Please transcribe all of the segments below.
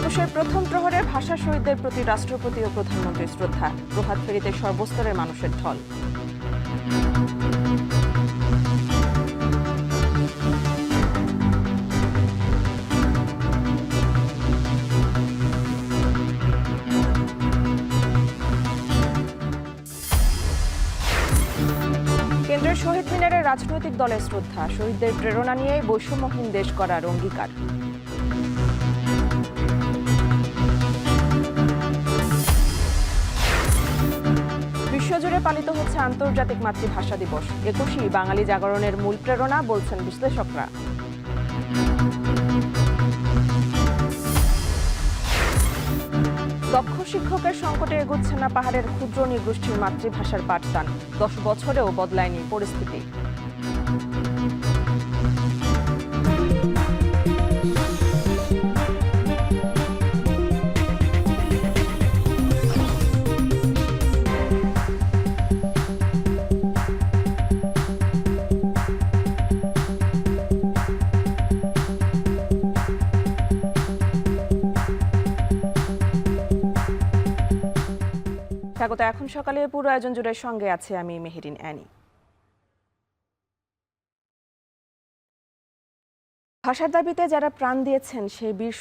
একুশের প্রথম প্রহরে ভাষা শহীদদের প্রতি রাষ্ট্রপতি ও প্রধানমন্ত্রীর শ্রদ্ধা। প্রভাত ফেরিতে সর্বস্তরের মানুষের ঢল। কেন্দ্রের শহীদ মিনারে রাজনৈতিক দলের শ্রদ্ধা। শহীদদের প্রেরণা নিয়ে বৈষম্যহীন দেশ গড়ার অঙ্গীকার। বিশ্বজুড়ে পালিত হচ্ছে আন্তর্জাতিক মাতৃভাষা দিবস। ২১ই বাঙালি জাগরণের মূল প্রেরণা বলছেন বিশ্লেষকরা। দক্ষ শিক্ষকের সংকটে এগোচ্ছে না পাহাড়ের ক্ষুদ্র নৃগোষ্ঠীর মাতৃভাষার পাঠদান। ১০ বছরেও বদলায়নি পরিস্থিতি। স্বাগত। এখন সকালে পুরো আয়োজন জুড়ে সঙ্গে আছে আমি মেহেরিন অ্যানি। ভাষার দাবিতে যারা প্রাণ দিয়েছেন সেই বীর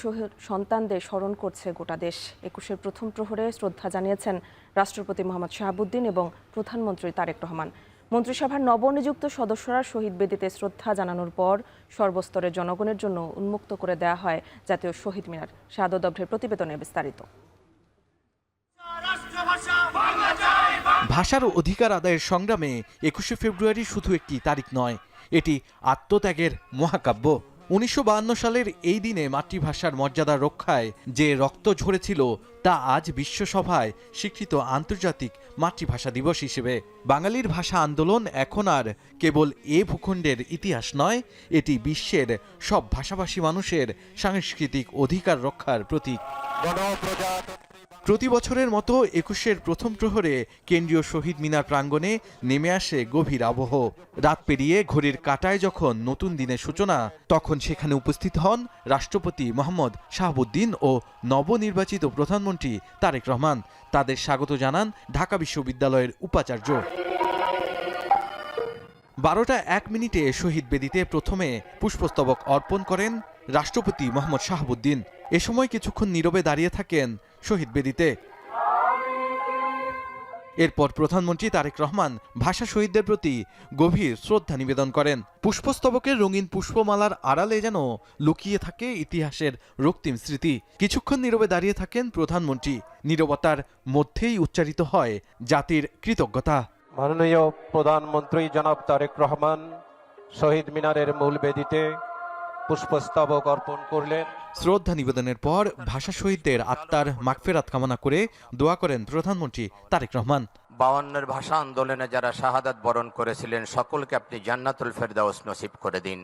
সন্তানদের স্মরণ করছে গোটা দেশ। ২১এর প্রথম প্রহরে শ্রদ্ধা জানিয়েছেন রাষ্ট্রপতি মোহাম্মদ শাহাবুদ্দিন এবং প্রধানমন্ত্রী তারেক রহমান। মন্ত্রিসভার নবনিযুক্ত সদস্যরা শহীদ বেদিতে শ্রদ্ধা জানানোর পর সর্বস্তরের জনগণের জন্য উন্মুক্ত করে দেওয়া হয় জাতীয় শহীদ মিনার। শাহাদত দগ্ধের প্রতিবেদনে বিস্তারিত। ভাষার অধিকার আদায়ের সংগ্রামে ২১শে ফেব্রুয়ারি শুধু একটি তারিখ নয়, এটি আত্মত্যাগের মহাকাব্য। ১৯৫২ সালের এই দিনে মাতৃভাষার মর্যাদা রক্ষায় যে রক্ত ঝরেছিল তা আজ বিশ্বসভায় স্বীকৃত আন্তর্জাতিক মাতৃভাষা দিবস হিসেবে। বাঙালির ভাষা আন্দোলন এখন আর কেবল এ ভূখণ্ডের ইতিহাস নয়, এটি বিশ্বের সব ভাষাভাষী মানুষের সাংস্কৃতিক অধিকার রক্ষার প্রতীক। প্রতি বছরের মতো ২১এর প্রথম প্রহরে কেন্দ্রীয় শহীদ মিনার প্রাঙ্গণে নেমে আসে গভীর আবহ। রাত পেরিয়ে ঘড়ির কাঁটায় যখন নতুন দিনের সূচনা, তখন সেখানে উপস্থিত হন রাষ্ট্রপতি মোহাম্মদ শাহাবুদ্দিন ও নবনির্বাচিত প্রধানমন্ত্রী তারেক রহমান। তাদের স্বাগত জানান ঢাকা বিশ্ববিদ্যালয়ের উপাচার্য। ১২টা ১ মিনিটে শহীদ বেদিতে প্রথমে পুষ্পস্তবক অর্পণ করেন রাষ্ট্রপতি মোহাম্মদ শাহাবুদ্দিন। এ সময় কিছুক্ষণ নীরবে দাঁড়িয়ে থাকেন শহীদ বেদিতে। এরপর প্রধানমন্ত্রী তারেক রহমান ভাষা শহীদদের প্রতি গভীর শ্রদ্ধা নিবেদন করেন। পুষ্পস্তবকের রঙিন পুষ্পমালার আড়ালে যেন লুকিয়ে থাকে ইতিহাসের রক্তিম স্মৃতি। কিছুক্ষণ নীরবে দাঁড়িয়ে থাকেন প্রধানমন্ত্রী। নীরবতার মধ্যেই উচ্চারিত হয় জাতির কৃতজ্ঞতা। মাননীয় প্রধানমন্ত্রী জনাব তারেক রহমান শহীদ মিনারের মূল বেদিতে পুষ্পস্তবক অর্পণ করলেন। শ্রদ্ধা নিবেদনের পর ভাষা শহীদদের আত্মার মাগফিরাত কামনা করে দোয়া করেন প্রধানমন্ত্রী তারেক রহমান। ৫২ ভাষা আন্দোলনে যারা শাহাদাত বরণ করেছিলেন সকলকে আপনি জান্নাতুল ফেরদাউস নসিব করে দিন।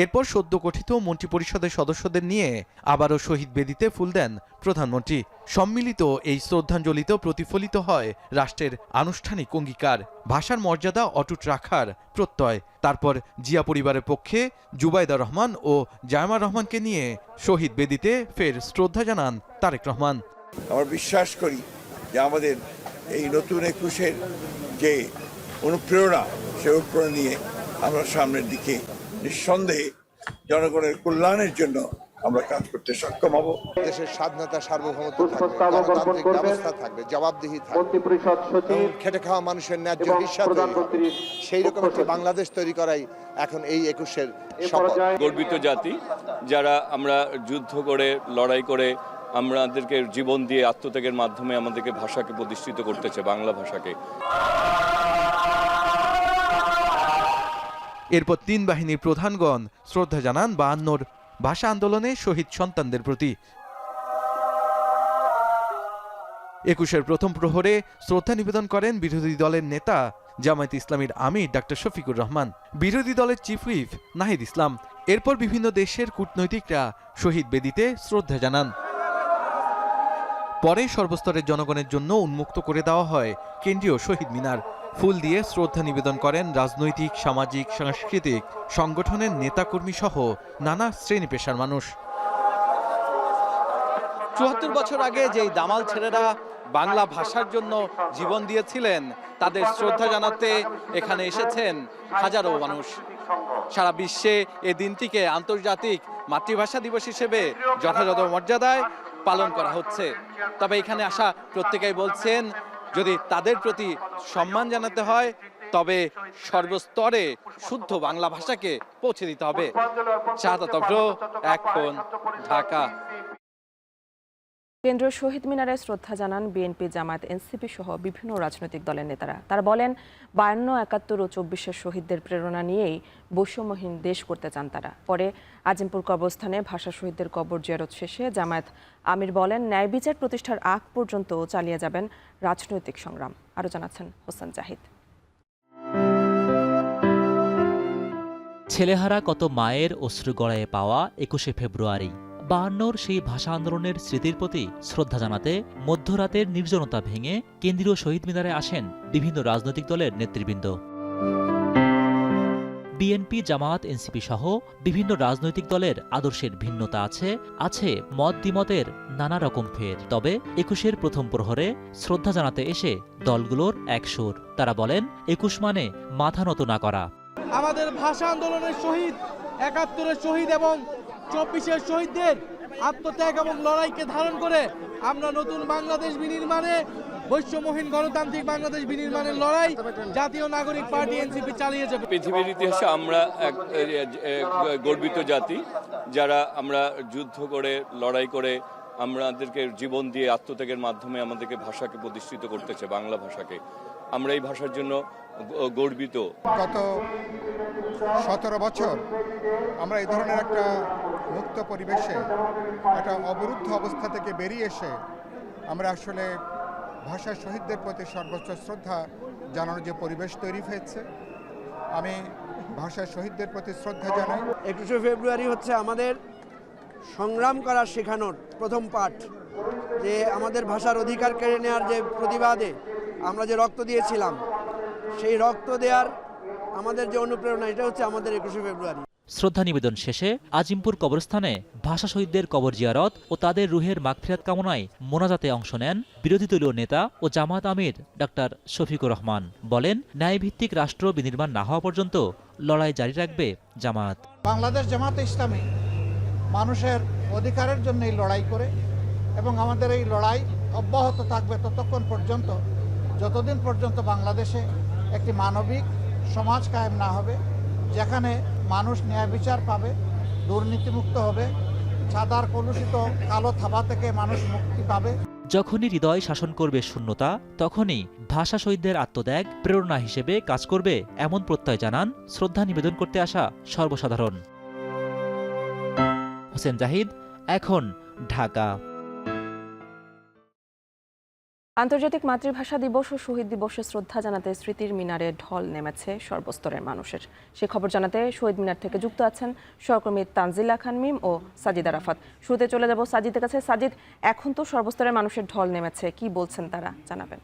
এরপর সদ্য গঠিত মন্ত্রিপরিষদের সদস্যদের নিয়ে আবারও শহীদ বেদিতে ফুল দেন প্রধানমন্ত্রী। সম্মিলিত এই শ্রদ্ধাঞ্জলিতে প্রতিফলিত হয় রাষ্ট্রের আনুষ্ঠানিক অঙ্গীকার, ভাষার মর্যাদা অটুট রাখার প্রত্যয়। তারপর জিয়া পরিবারের পক্ষে জুবাইদা রহমান ও জায়মা রহমানকে নিয়ে শহীদ বেদিতে ফের শ্রদ্ধা জানান তারেক রহমান। আমরা বিশ্বাস করি যে আমাদের এই নতুন ২১-এর যে অনুপ্রেরণা, সে অনুপ্রেরণা নিয়ে আমরা সামনের দিকে নিঃসন্দেহে জনগণের কল্যাণের জন্য আমরা কাজ করতে সক্ষম হব। দেশের স্বাধীনতা, সার্বভৌমত্ব থাকবে, গণতান্ত্রিক ব্যবস্থা থাকবে, জবাবদিহি থাকবে, খেটে খাওয়া মানুষের ন্যায্য হিসাব সেই রকম একটি বাংলাদেশ তৈরি করাই এখন এই ২১-এর শপথ। গর্বিত জাতি যারা আমরা যুদ্ধ করে, লড়াই করে, আমাদেরকে জীবন দিয়ে আত্মত্যাগের মাধ্যমে আমাদেরকে ভাষাকে প্রতিষ্ঠিত করতেছে, বাংলা ভাষাকে। এরপর ৩ বাহিনীর প্রধানগণ শ্রদ্ধা জানান ৫২ ভাষা আন্দোলনে শহীদ সন্তানদের প্রতি। ২১এর প্রথম প্রহরে শ্রদ্ধা নিবেদন করেন বিরোধী দলের নেতা জামায়াত ইসলামীর আমির ডাক্তার শফিকুর রহমান, বিরোধী দলের চিফ হুইপ নাহিদ ইসলাম। এরপর বিভিন্ন দেশের কূটনৈতিকরা শহীদ বেদিতে শ্রদ্ধা জানান। পরে সর্বস্তরের জনগণের জন্য উন্মুক্ত করে দেওয়া হয় কেন্দ্রীয় শহীদ মিনার। ফুল দিয়ে শ্রদ্ধা নিবেদন করেন রাজনৈতিক, সামাজিক, সাংস্কৃতিক সংগঠনের নেতাকর্মী সহ নানা শ্রেণী পেশার মানুষ। ৭৪ বছর আগে যেই দামাল ছেলেরা বাংলা ভাষার জন্য জীবন দিয়েছিলেন তাদের শ্রদ্ধা জানাতে এখানে এসেছেন হাজারো মানুষ। সারা বিশ্বে এই দিনটিকে আন্তর্জাতিক মাতৃভাষা দিবস হিসেবে যথাযথ মর্যাদায় পালন করা হচ্ছে। তবে এখানে আসা প্রত্যেকেই বলছেন যদি তাদের প্রতি সম্মান জানাতে হয় তবে সর্বস্তরে শুদ্ধ বাংলা ভাষাকে পৌঁছে দিতে হবে। শাহাদাত অভ্র, এখন ঢাকা। কেন্দ্রীয় শহীদ মিনারে শ্রদ্ধা জানান বিএনপি, জামায়াত, এনসিপি সহ বিভিন্ন রাজনৈতিক দলের নেতারা। তারা বলেন 52, 71 ও 24-এর শহীদদের প্রেরণা নিয়েই বৈষম্যহীন দেশ করতে চান তারা। পরে আজিমপুর কবরস্থানে ভাষা শহীদদের কবর জিয়ারত শেষে জামায়াত আমির বলেন ন্যায় বিচার প্রতিষ্ঠার আগ পর্যন্ত চালিয়ে যাবেন রাজনৈতিক সংগ্রাম। আরও জানাচ্ছেন হোসেন জাহিদ। ছেলেহারা কত মায়ের অশ্রু গড়ায়ে পাওয়া 21শে ফেব্রুয়ারি 52-র সেই ভাষা আন্দোলনের স্মৃতির প্রতি শ্রদ্ধা জানাতে মধ্যরাতের নির্জনতা ভেঙে কেন্দ্রীয় শহীদ মিনারে আসেন বিভিন্ন রাজনৈতিক দলের নেতৃবৃন্দ। বিএনপি, জামায়াত, এনসিপি সহ বিভিন্ন রাজনৈতিক দলের আদর্শের ভিন্নতা আছে মত দ্বিমতের নানা রকম ফের। তবে 21-এর প্রথম প্রহরে শ্রদ্ধা জানাতে এসে দলগুলোর এক সুর। তারা বলেন 21 মানে মাথা নত না করা। আমাদের ভাষা আন্দোলনের শহীদ, 71-এর শহীদ এবং 24-এর শহীদদের আত্মত্যাগ এবং লড়াইকে ধারণ করে আমরা নতুন বাংলাদেশ বিনির্মাণে, বৈষম্যহীন গণতান্ত্রিক বাংলাদেশ বিনির্মাণের লড়াই জাতীয় নাগরিক পার্টি এনসিপি চালিয়ে যাবে। পৃথিবীর ইতিহাসে আমরা এক গর্বিত জাতি, যারা আমরা যুদ্ধ করে লড়াই করে আমাদেরকে জীবন দিয়ে আত্মত্যাগের মাধ্যমে আমাদেরকে ভাষাকে প্রতিষ্ঠিত করতেছে, বাংলা ভাষাকে। আমরা এই ভাষার জন্য গর্বিত। গত 17 বছর আমরা এই ধরনের একটা মুক্ত পরিবেশে, একটা অবরুদ্ধ অবস্থা থেকে বেরিয়ে এসে আমরা আসলে ভাষা শহীদদের প্রতি সর্বোচ্চ শ্রদ্ধা জানানোর যে পরিবেশ তৈরি হয়েছে, আমি ভাষা শহীদদের প্রতি শ্রদ্ধা জানাই। 21শে ফেব্রুয়ারি হচ্ছে আমাদের সংগ্রাম করার শেখানোর প্রথম পাঠ, যে আমাদের ভাষার অধিকার কেড়ে নেওয়ার যে প্রতিবাদে আমরা যে রক্ত দিয়েছিলাম, সেই রক্ত দেওয়ার আমাদের যে অনুপ্রেরণা, এটা হচ্ছে আমাদের 21শে ফেব্রুয়ারি। শ্রদ্ধা নিবেদন শেষে আজিমপুর কবরস্থানে ভাষা শহীদদের কবর জিয়ারত ও তাদের রুহের মাগফিরাত কামনায় মোনাজাতে অংশ নেন বিরোধী দলীয় নেতা ও জামায়াত আমির ডাক্তার শফিকুর রহমান। বলেন ন্যায়ভিত্তিক রাষ্ট্র বিনির্মাণ না হওয়া পর্যন্ত লড়াই জারি রাখবে জামায়াত। বাংলাদেশ জামায়াতে ইসলামী মানুষের অধিকারের জন্যই লড়াই করে এবং আমাদের এই লড়াই অব্যাহত থাকবে ততক্ষণ পর্যন্ত, যতদিন পর্যন্ত বাংলাদেশে একটি মানবিক সমাজ কায়েম না হবে, যেখানে মানুষ ন্যায় বিচার পাবে, দুর্নীতিমুক্ত হবে, সাদার কলুষিত কালো থাবা থেকে মানুষ মুক্তি পাবে। যখনই হৃদয় শাসন করবে শূন্যতা, তখনই ভাষা শহীদদের আত্মত্যাগ প্রেরণা হিসেবে কাজ করবে, এমন প্রত্যয় জানান শ্রদ্ধা নিবেদন করতে আসা সর্বসাধারণ। হোসেন জাহিদ, এখন ঢাকা। আন্তর্জাতিক মাতৃভাষা দিবস ও শহীদ দিবসে শ্রদ্ধা জানাতে স্মৃতির মিনারে ঢল নেমেছে সর্বস্তরের মানুষের। সে খবর জানাতে শহীদ মিনার থেকে যুক্ত আছেন সহকর্মী তানজিলা খান মিম ও সাজিদ আরাফাত। শুরুতে চলে যাব সাজিদের কাছে। সাজিদ, এখন তো সর্বস্তরের মানুষের ঢল নেমেছে, কি বলছেন তারা, জানাবেন।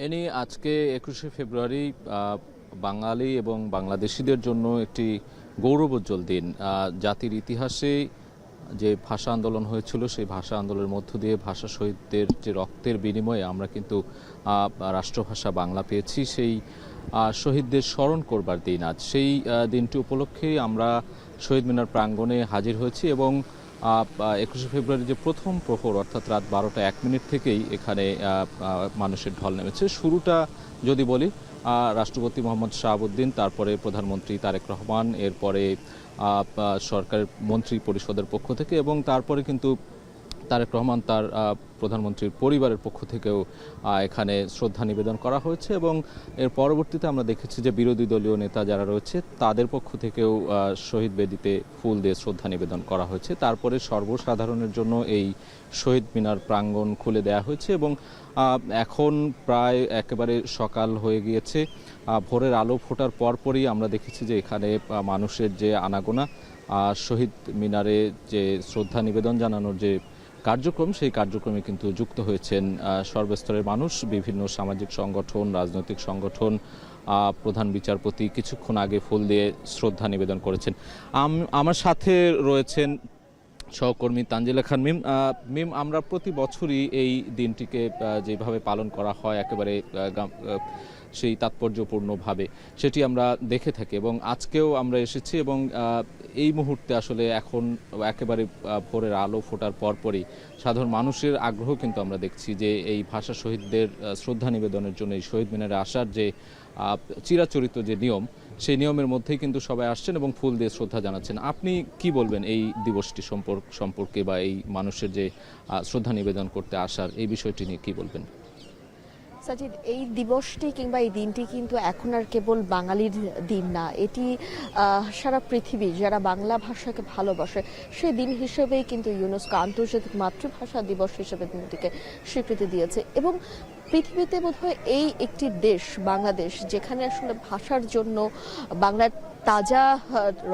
এনি আজকে 21শে ফেব্রুয়ারি বাঙালি এবং বাংলাদেশিদের জন্য একটি গৌরবোজ্জ্বল দিন। জাতির ইতিহাসে যে ভাষা আন্দোলন হয়েছিল, সেই ভাষা আন্দোলনের মধ্য দিয়ে ভাষা শহীদদের যে রক্তের বিনিময়ে আমরা কিন্তু রাষ্ট্রভাষা বাংলা পেয়েছি, সেই শহীদদের স্মরণ করবার দিন আজ। সেই দিনটি উপলক্ষেই আমরা শহীদ মিনার প্রাঙ্গণে হাজির হয়েছি এবং 21শে ফেব্রুয়ারি যে প্রথম প্রহর অর্থাৎ রাত 12টা 1 মিনিট থেকেই এখানে মানুষের ঢল নেমেছে। শুরুটা যদি বলি, রাষ্ট্রপতি মোহাম্মদ শাহাবুদ্দিন, তারপরে প্রধানমন্ত্রী তারেক রহমান, এরপরে সরকারের মন্ত্রী পরিষদের পক্ষ থেকে এবং তারপরে কিন্তু তারেক রহমান তার প্রধানমন্ত্রীর পরিবারের পক্ষ থেকেও এখানে শ্রদ্ধা নিবেদন করা হয়েছে এবং এর পরবর্তীতে আমরা দেখেছি যে বিরোধী দলীয় নেতা যারা রয়েছে তাদের পক্ষ থেকেও শহীদ বেদিতে ফুল দিয়ে শ্রদ্ধা নিবেদন করা হয়েছে। তারপরে সর্বসাধারণের জন্য এই শহীদ মিনার প্রাঙ্গণ খুলে দেওয়া হয়েছে এবং এখন প্রায় একেবারে সকাল হয়ে গিয়েছে। ভোরের আলো ফোটার পরপরই আমরা দেখেছি যে এখানে মানুষের যে আনাগোনা, শহীদ মিনারে যে শ্রদ্ধা নিবেদন জানানোর যে কার্যক্রম, সেই কার্যক্রমে কিন্তু যুক্ত হয়েছেন সর্বস্তরের মানুষ, বিভিন্ন সামাজিক সংগঠন, রাজনৈতিক সংগঠন। প্রধান বিচারপতি কিছুক্ষণ আগে ফুল দিয়ে শ্রদ্ধা নিবেদন করেছেন। আমার সাথে রয়েছেন সহকর্মী তানজিলা খান। মিম, আমরা প্রতি বছরই এই দিনটিকে যেভাবে পালন করা হয় একেবারে সেই তাৎপর্যপূর্ণভাবে সেটি আমরা দেখে থাকি এবং আজকেও আমরা এসেছি এবং এই মুহূর্তে আসলে এখন একেবারে ভোরের আলো ফোটার পরপরই সাধারণ মানুষের আগ্রহ কিন্তু আমরা দেখছি যে এই ভাষা শহীদদের শ্রদ্ধা নিবেদনের জন্য এই শহীদ মিনারে আসার যে চিরাচরিত যে নিয়ম, সেই নিয়মের মধ্যেই কিন্তু সবাই আসছেন এবং ফুল দিয়ে শ্রদ্ধা জানাচ্ছেন। আপনি কি বলবেন এই দিবসটি সম্পর্কে বা এই মানুষের যে শ্রদ্ধা নিবেদন করতে আসার এই বিষয়টি নিয়ে কি বলবেন? সাজিদ, এই দিবসটি কিংবা এই দিনটি কিন্তু এখন আর কেবল বাঙালির দিন না, এটি সারা পৃথিবী যারা বাংলা ভাষাকে ভালোবাসে সেই দিন হিসেবেই কিন্তু ইউনেস্কো আন্তর্জাতিক মাতৃভাষা দিবস হিসেবে দিনটিকে স্বীকৃতি দিয়েছে। এবং পৃথিবীতে বোধহয় এই একটি দেশ বাংলাদেশ যেখানে আসলে ভাষার জন্য বাংলার তাজা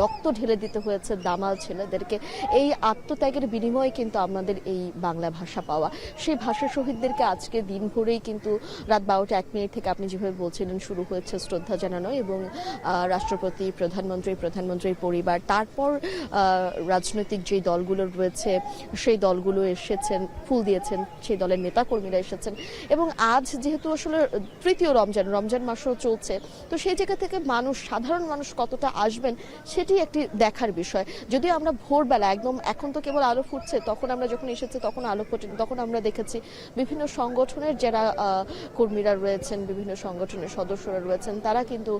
রক্ত ঢেলে দিতে হয়েছে দামাল ছেলেদেরকে। এই আত্মত্যাগের বিনিময়ে কিন্তু আমাদের এই বাংলা ভাষা পাওয়া। সেই ভাষা শহীদদেরকে আজকে দিন ভরেই কিন্তু রাত 12টা 1 মিনিট থেকে আপনি যেভাবে বলছিলেন শুরু হয়েছে শ্রদ্ধা জানানো এবং রাষ্ট্রপতি, প্রধানমন্ত্রীর পরিবার, তারপর রাজনৈতিক যে দলগুলো রয়েছে সেই দলগুলো এসেছেন, ফুল দিয়েছেন, সেই দলের নেতাকর্মীরা এসেছেন। এবং আজ যেহেতু আসলে তৃতীয় রমজান মাসও চলছে, তো সেই জায়গা থেকে সাধারণ মানুষ কতটা আসবেন সেটি একটি দেখার বিষয়। যদিও আমরা ভোরবেলা একদম, এখন তো কেবল আলো ফুটছে, তখন আমরা যখন এসেছি তখন আলো ফোটেনি, তখন আমরা দেখেছি বিভিন্ন সংগঠনের যারা কর্মীরা রয়েছেন, বিভিন্ন সংগঠনের সদস্যরা রয়েছেন, তারা কিন্তু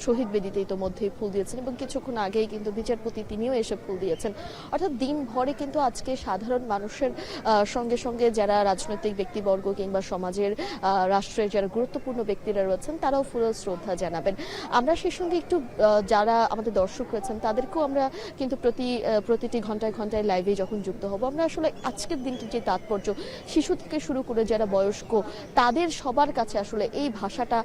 শহীদ বেদিতে ইতোমধ্যেই ফুল দিয়েছেন এবং কিছুক্ষণ আগেই কিন্তু বিচারপতি তিনিও এসে ফুল দিয়েছেন। অর্থাৎ দিন ভরে কিন্তু আজকে সাধারণ মানুষের সঙ্গে সঙ্গে যারা রাজনৈতিক ব্যক্তিবর্গ কিংবা সমাজের রাষ্ট্রের যারা গুরুত্বপূর্ণ ব্যক্তিরা রয়েছেন তারাও ফুল শ্রদ্ধা জানাবেন। আমরা সেই সঙ্গে একটু যারা আমাদের দর্শক রয়েছেন তাদেরকেও আমরা কিন্তু প্রতিটি ঘন্টায় ঘন্টায় লাইভে যখন যুক্ত হব, আমরা আসলে আজকের দিনটির যে তাৎপর্য, শিশু থেকে শুরু করে যারা বয়স্ক তাদের সবার কাছে আসলে এই ভাষাটা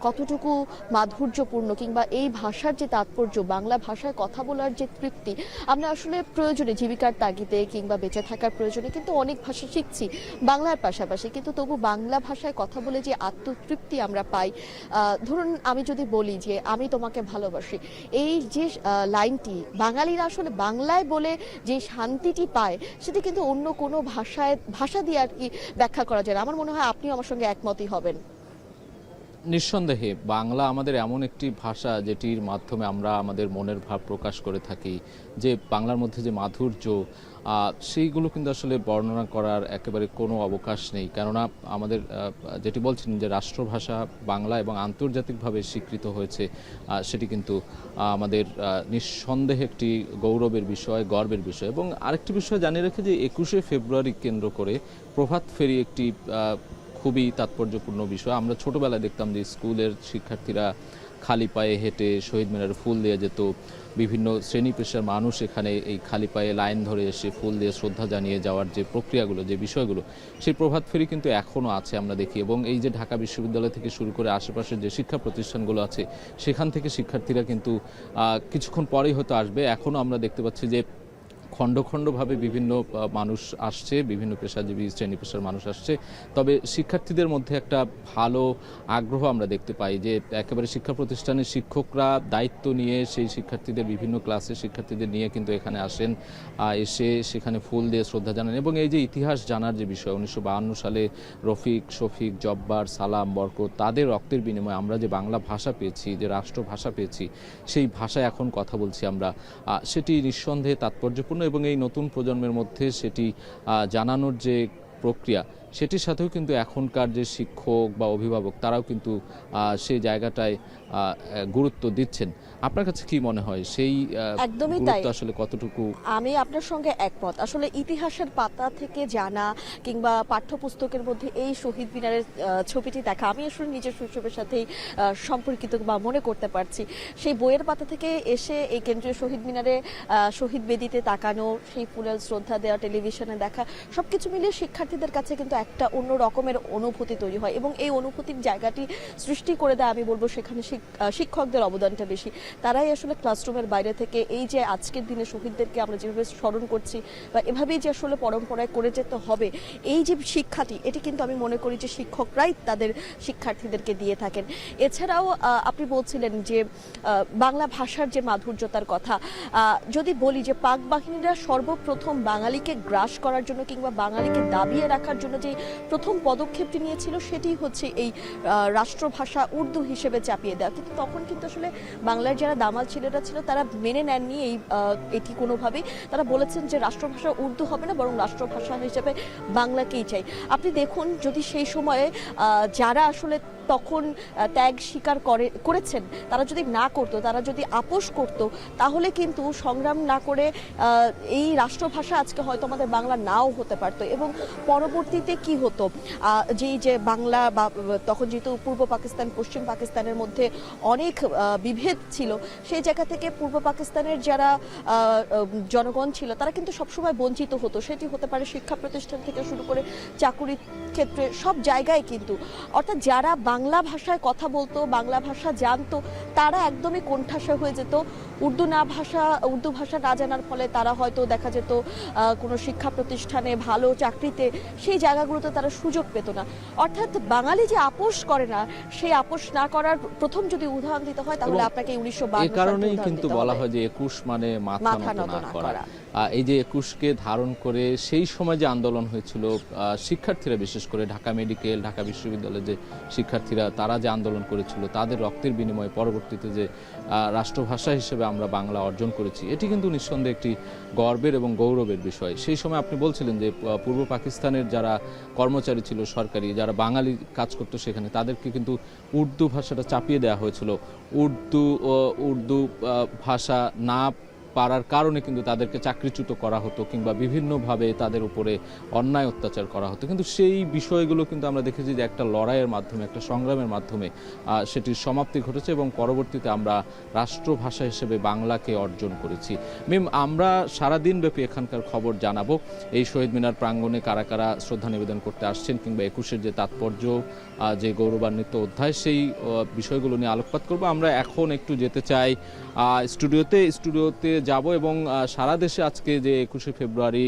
কতটুকু মাধুর্যপূর্ণ কিংবা এই ভাষার যে তাৎপর্য, বাংলা ভাষায় কথা বলার যে তৃপ্তি, আমরা আসলে প্রয়োজনে জীবিকার তাগিদে কিংবা বেঁচে থাকার প্রয়োজনে কিন্তু অনেক ভাষা শিখছি বাংলার পাশাপাশি, কিন্তু তবু বাংলা ভাষায় কথা বলে যে আত্মতৃপ্তি আমরা পাই। ধরুন আমি যদি বলি যে আমি তোমাকে ভালোবাসি, এই যে লাইনটি বাঙালিরা আসলে বাংলায় বলে যে শান্তিটি পায় সেটি কিন্তু অন্য কোনো ভাষা দিয়ে আর কি ব্যাখ্যা করা যায় না। আমার মনে হয় আপনিও আমার সঙ্গে একমতই হবেন। নিঃসন্দেহে বাংলা আমাদের এমন একটি ভাষা যেটির মাধ্যমে আমরা আমাদের মনের ভাব প্রকাশ করে থাকি, যে বাংলার মধ্যে যে মাধুর্য সেইগুলো কিন্তু আসলে বর্ণনা করার একেবারে কোনো অবকাশ নেই। কেননা আমাদের যেটি বলছেন যে রাষ্ট্রভাষা বাংলা এবং আন্তর্জাতিকভাবে স্বীকৃত হয়েছে, সেটি কিন্তু আমাদের নিঃসন্দেহে একটি গৌরবের বিষয়, গর্বের বিষয়। এবং আরেকটি বিষয় জানিয়ে রেখে যে 21শে ফেব্রুয়ারি কেন্দ্র করে প্রভাত ফেরি একটি খুবই তাৎপর্যপূর্ণ বিষয়। আমরা ছোটবেলায় দেখতাম যে স্কুলের শিক্ষার্থীরা খালি পায়ে হেঁটে শহীদ মিনারে ফুল দিয়ে যেত, বিভিন্ন শ্রেণী পেশার মানুষ এখানে এই খালি পায়ে লাইন ধরে এসে ফুল দিয়ে শ্রদ্ধা জানিয়ে যাওয়ার যে প্রক্রিয়াগুলো, যে বিষয়গুলো, সেই প্রভাত ফেরি কিন্তু এখনও আছে আমরা দেখি। এবং এই যে ঢাকা বিশ্ববিদ্যালয় থেকে শুরু করে আশেপাশের যে শিক্ষা প্রতিষ্ঠানগুলো আছে সেখান থেকে শিক্ষার্থীরা কিন্তু কিছুক্ষণ পরেই হয়তো আসবে। এখনও আমরা দেখতে পাচ্ছি যে খণ্ড খণ্ডভাবে বিভিন্ন মানুষ আসছে, বিভিন্ন পেশাজীবী শ্রেণী পেশার মানুষ আসছে। তবে শিক্ষার্থীদের মধ্যে একটা ভালো আগ্রহ আমরা দেখতে পাই যে একেবারে শিক্ষা প্রতিষ্ঠানের শিক্ষকরা দায়িত্ব নিয়ে সেই শিক্ষার্থীদের বিভিন্ন ক্লাসে শিক্ষার্থীদের নিয়ে কিন্তু এখানে আসেন, এসে সেখানে ফুল দিয়ে শ্রদ্ধা জানান। এবং এই যে ইতিহাস জানার যে বিষয়, 1952 সালে রফিক, শফিক, জব্বার, সালাম, বরকত, তাদের রক্তের বিনিময়ে আমরা যে বাংলা ভাষা পেয়েছি, যে রাষ্ট্রভাষা পেয়েছি, সেই ভাষায় এখন কথা বলছি আমরা, সেটি নিঃসন্দেহে তাৎপর্যপূর্ণ। এবং এই নতুন প্রজন্মের মধ্যে সেটি জানানোর যে প্রক্রিয়া, সেটির সাথেও কিন্তু এখনকার যে শিক্ষক বা অভিভাবক তারাও কিন্তু সেই জায়গাটায় গুরুত্ব দিচ্ছেন। আপনার কাছে কি মনে হয় সেই একদমই তাই, গুরুত্ব আসলে কতটুকু? আমি আপনার সঙ্গে একমত। আসলে ইতিহাসের পাতা থেকে জানা কিংবা পাঠ্যপুস্তকের মধ্যে এই শহীদ মিনারের ছবিটি দেখা, আমি আসলে নিজের শৈশবের সাথেই সম্পর্কিত বা মনে করতে পারছি। সেই বইয়ের পাতা থেকে এসে এই কেন্দ্রীয় শহীদ মিনারে শহীদ বেদিতে তাকানো, সেই ফুলের শ্রদ্ধা দেওয়া, টেলিভিশনে দেখা, সবকিছু মিলিয়ে শিক্ষার্থীদের কাছে কিন্তু একটা অন্য রকমের অনুভূতি তৈরি হয় এবং এই অনুভূতির জায়গাটি সৃষ্টি করে দেয়, আমি বলবো সেখানে শিক্ষকদের অবদানটা বেশি। তারাই আসলে ক্লাসরুমের বাইরে থেকে এই যে আজকের দিনে শহীদদেরকে আমরা যেভাবে স্মরণ করছি বা এভাবেই যে আসলে পরম্পরায় করে যেতে হবে, এই যে শিক্ষাটি, এটি কিন্তু আমি মনে করি যে শিক্ষকরাই তাদের শিক্ষার্থীদেরকে দিয়ে থাকেন। এছাড়াও আপনি বলছিলেন যে বাংলা ভাষার যে মাধুর্যতার কথা, যদি বলি যে পাক বাহিনীরা সর্বপ্রথম বাঙালিকে গ্রাস করার জন্য কিংবা বাঙালিকে দাবিয়ে রাখার জন্য যে প্রথম পদক্ষেপটি নিয়েছিল সেটি হচ্ছে এই রাষ্ট্রভাষা উর্দু হিসেবে চাপিয়ে দেওয়া। কিন্তু তখন কিন্তু আসলে বাংলার যারা দামাল ছেলেরা ছিল তারা মেনে নেননি এটি কোনোভাবেই। তারা বলেছেন যে রাষ্ট্রভাষা উর্দু হবে না, বরং রাষ্ট্রভাষা হিসেবে বাংলাকেই চাই। আপনি দেখুন, যদি সেই সময়ে যারা আসলে তখন ত্যাগ স্বীকার করেছেন তারা যদি না করতো, তারা যদি আপোষ করত, তাহলে কিন্তু সংগ্রাম না করে এই রাষ্ট্রভাষা আজকে হয়তো আমাদের বাংলা নাও হতে পারতো। এবং পরবর্তীতে কি হতো, যে বাংলা বা তখন যেহেতু পূর্ব পাকিস্তান পশ্চিম পাকিস্তানের মধ্যে অনেক বিভেদ ছিল, সেই জায়গা থেকে পূর্ব পাকিস্তানের যারা জনগণ ছিল তারা কিন্তু সবসময় বঞ্চিত হতো। সেটি হতে পারে শিক্ষা প্রতিষ্ঠান থেকে শুরু করে চাকুরির ক্ষেত্রে, সব জায়গায় কিন্তু। অর্থাৎ যারা বাংলা ভাষায় কথা বলতো, বাংলা ভাষা জানতো, তারা একদমই কোণঠাসা হয়ে যেত। উর্দু ভাষা না জানার ফলে তারা হয়তো দেখা যেত কোনো শিক্ষা প্রতিষ্ঠানে ভালো চাকরিতে, সেই জায়গাগুলোতে তারা সুযোগ পেত না। অর্থাৎ বাঙালি যে আপোষ করে না, সেই আপোষ না করার প্রথম যদি উদাহরণ দিতে হয় তাহলে আপনাকে 1952 এই কারণেই কিন্তু বলা হয় যে 21 মানে মাথা নত না করা। এই যে 21কে ধারণ করে সেই সময় যে আন্দোলন হয়েছিল, শিক্ষার্থীরা বিশেষ করে ঢাকা মেডিকেল, ঢাকা বিশ্ববিদ্যালয়ের যে শিক্ষার্থীরা তারা যে আন্দোলন করেছিল, তাদের রক্তের বিনিময়ে পরবর্তীতে যে রাষ্ট্রভাষা হিসেবে আমরা বাংলা অর্জন করেছি, এটি কিন্তু নিঃসন্দেহে একটি গর্বের এবং গৌরবের বিষয়। সেই সময় আপনি বলছিলেন যে পূর্ব পাকিস্তানের যারা কর্মচারী ছিল সরকারি, যারা বাঙালি কাজ করতো সেখানে, তাদেরকে কিন্তু উর্দু ভাষাটা চাপিয়ে দেওয়া হয়েছিল। উর্দু ভাষা না পারার কারণে কিন্তু তাদেরকে চাকরিচ্যুত করা হতো কিংবা বিভিন্নভাবে তাদের উপরে অন্যায় অত্যাচার করা হতো। কিন্তু সেই বিষয়গুলো কিন্তু আমরা দেখেছি যে একটা লড়াইয়ের মাধ্যমে, একটা সংগ্রামের মাধ্যমে সেটির সমাপ্তি ঘটেছে এবং পরবর্তীতে আমরা রাষ্ট্রভাষা হিসেবে বাংলাকে অর্জন করেছি। আমরা সারাদিন ব্যাপী এখানকার খবর জানাবো। এই শহীদ মিনার প্রাঙ্গণে কারা কারা শ্রদ্ধা নিবেদন করতে আসছেন কিংবা 21-এর যে তাৎপর্য, যে গৌরবান্বিত অধ্যায়, সেই বিষয়গুলো নিয়ে আলোকপাত করব। আমরা এখন একটু যেতে চাই স্টুডিওতে যাব এবং সারা দেশে আজকে যে 21শে ফেব্রুয়ারি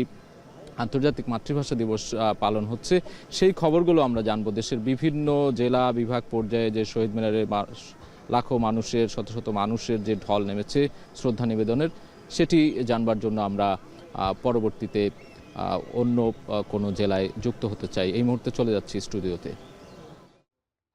আন্তর্জাতিক মাতৃভাষা দিবস পালন হচ্ছে, সেই খবরগুলো আমরা জানবো। দেশের বিভিন্ন জেলা বিভাগ পর্যায়ে যে শহীদ মিনারে লাখো মানুষের, শত শত মানুষের যে ঢল নেমেছে শ্রদ্ধা নিবেদনের, সেটি জানবার জন্য আমরা পরবর্তীতে অন্য কোনো জেলায় যুক্ত হতে চাই। এই মুহূর্তে চলে যাচ্ছি স্টুডিওতে।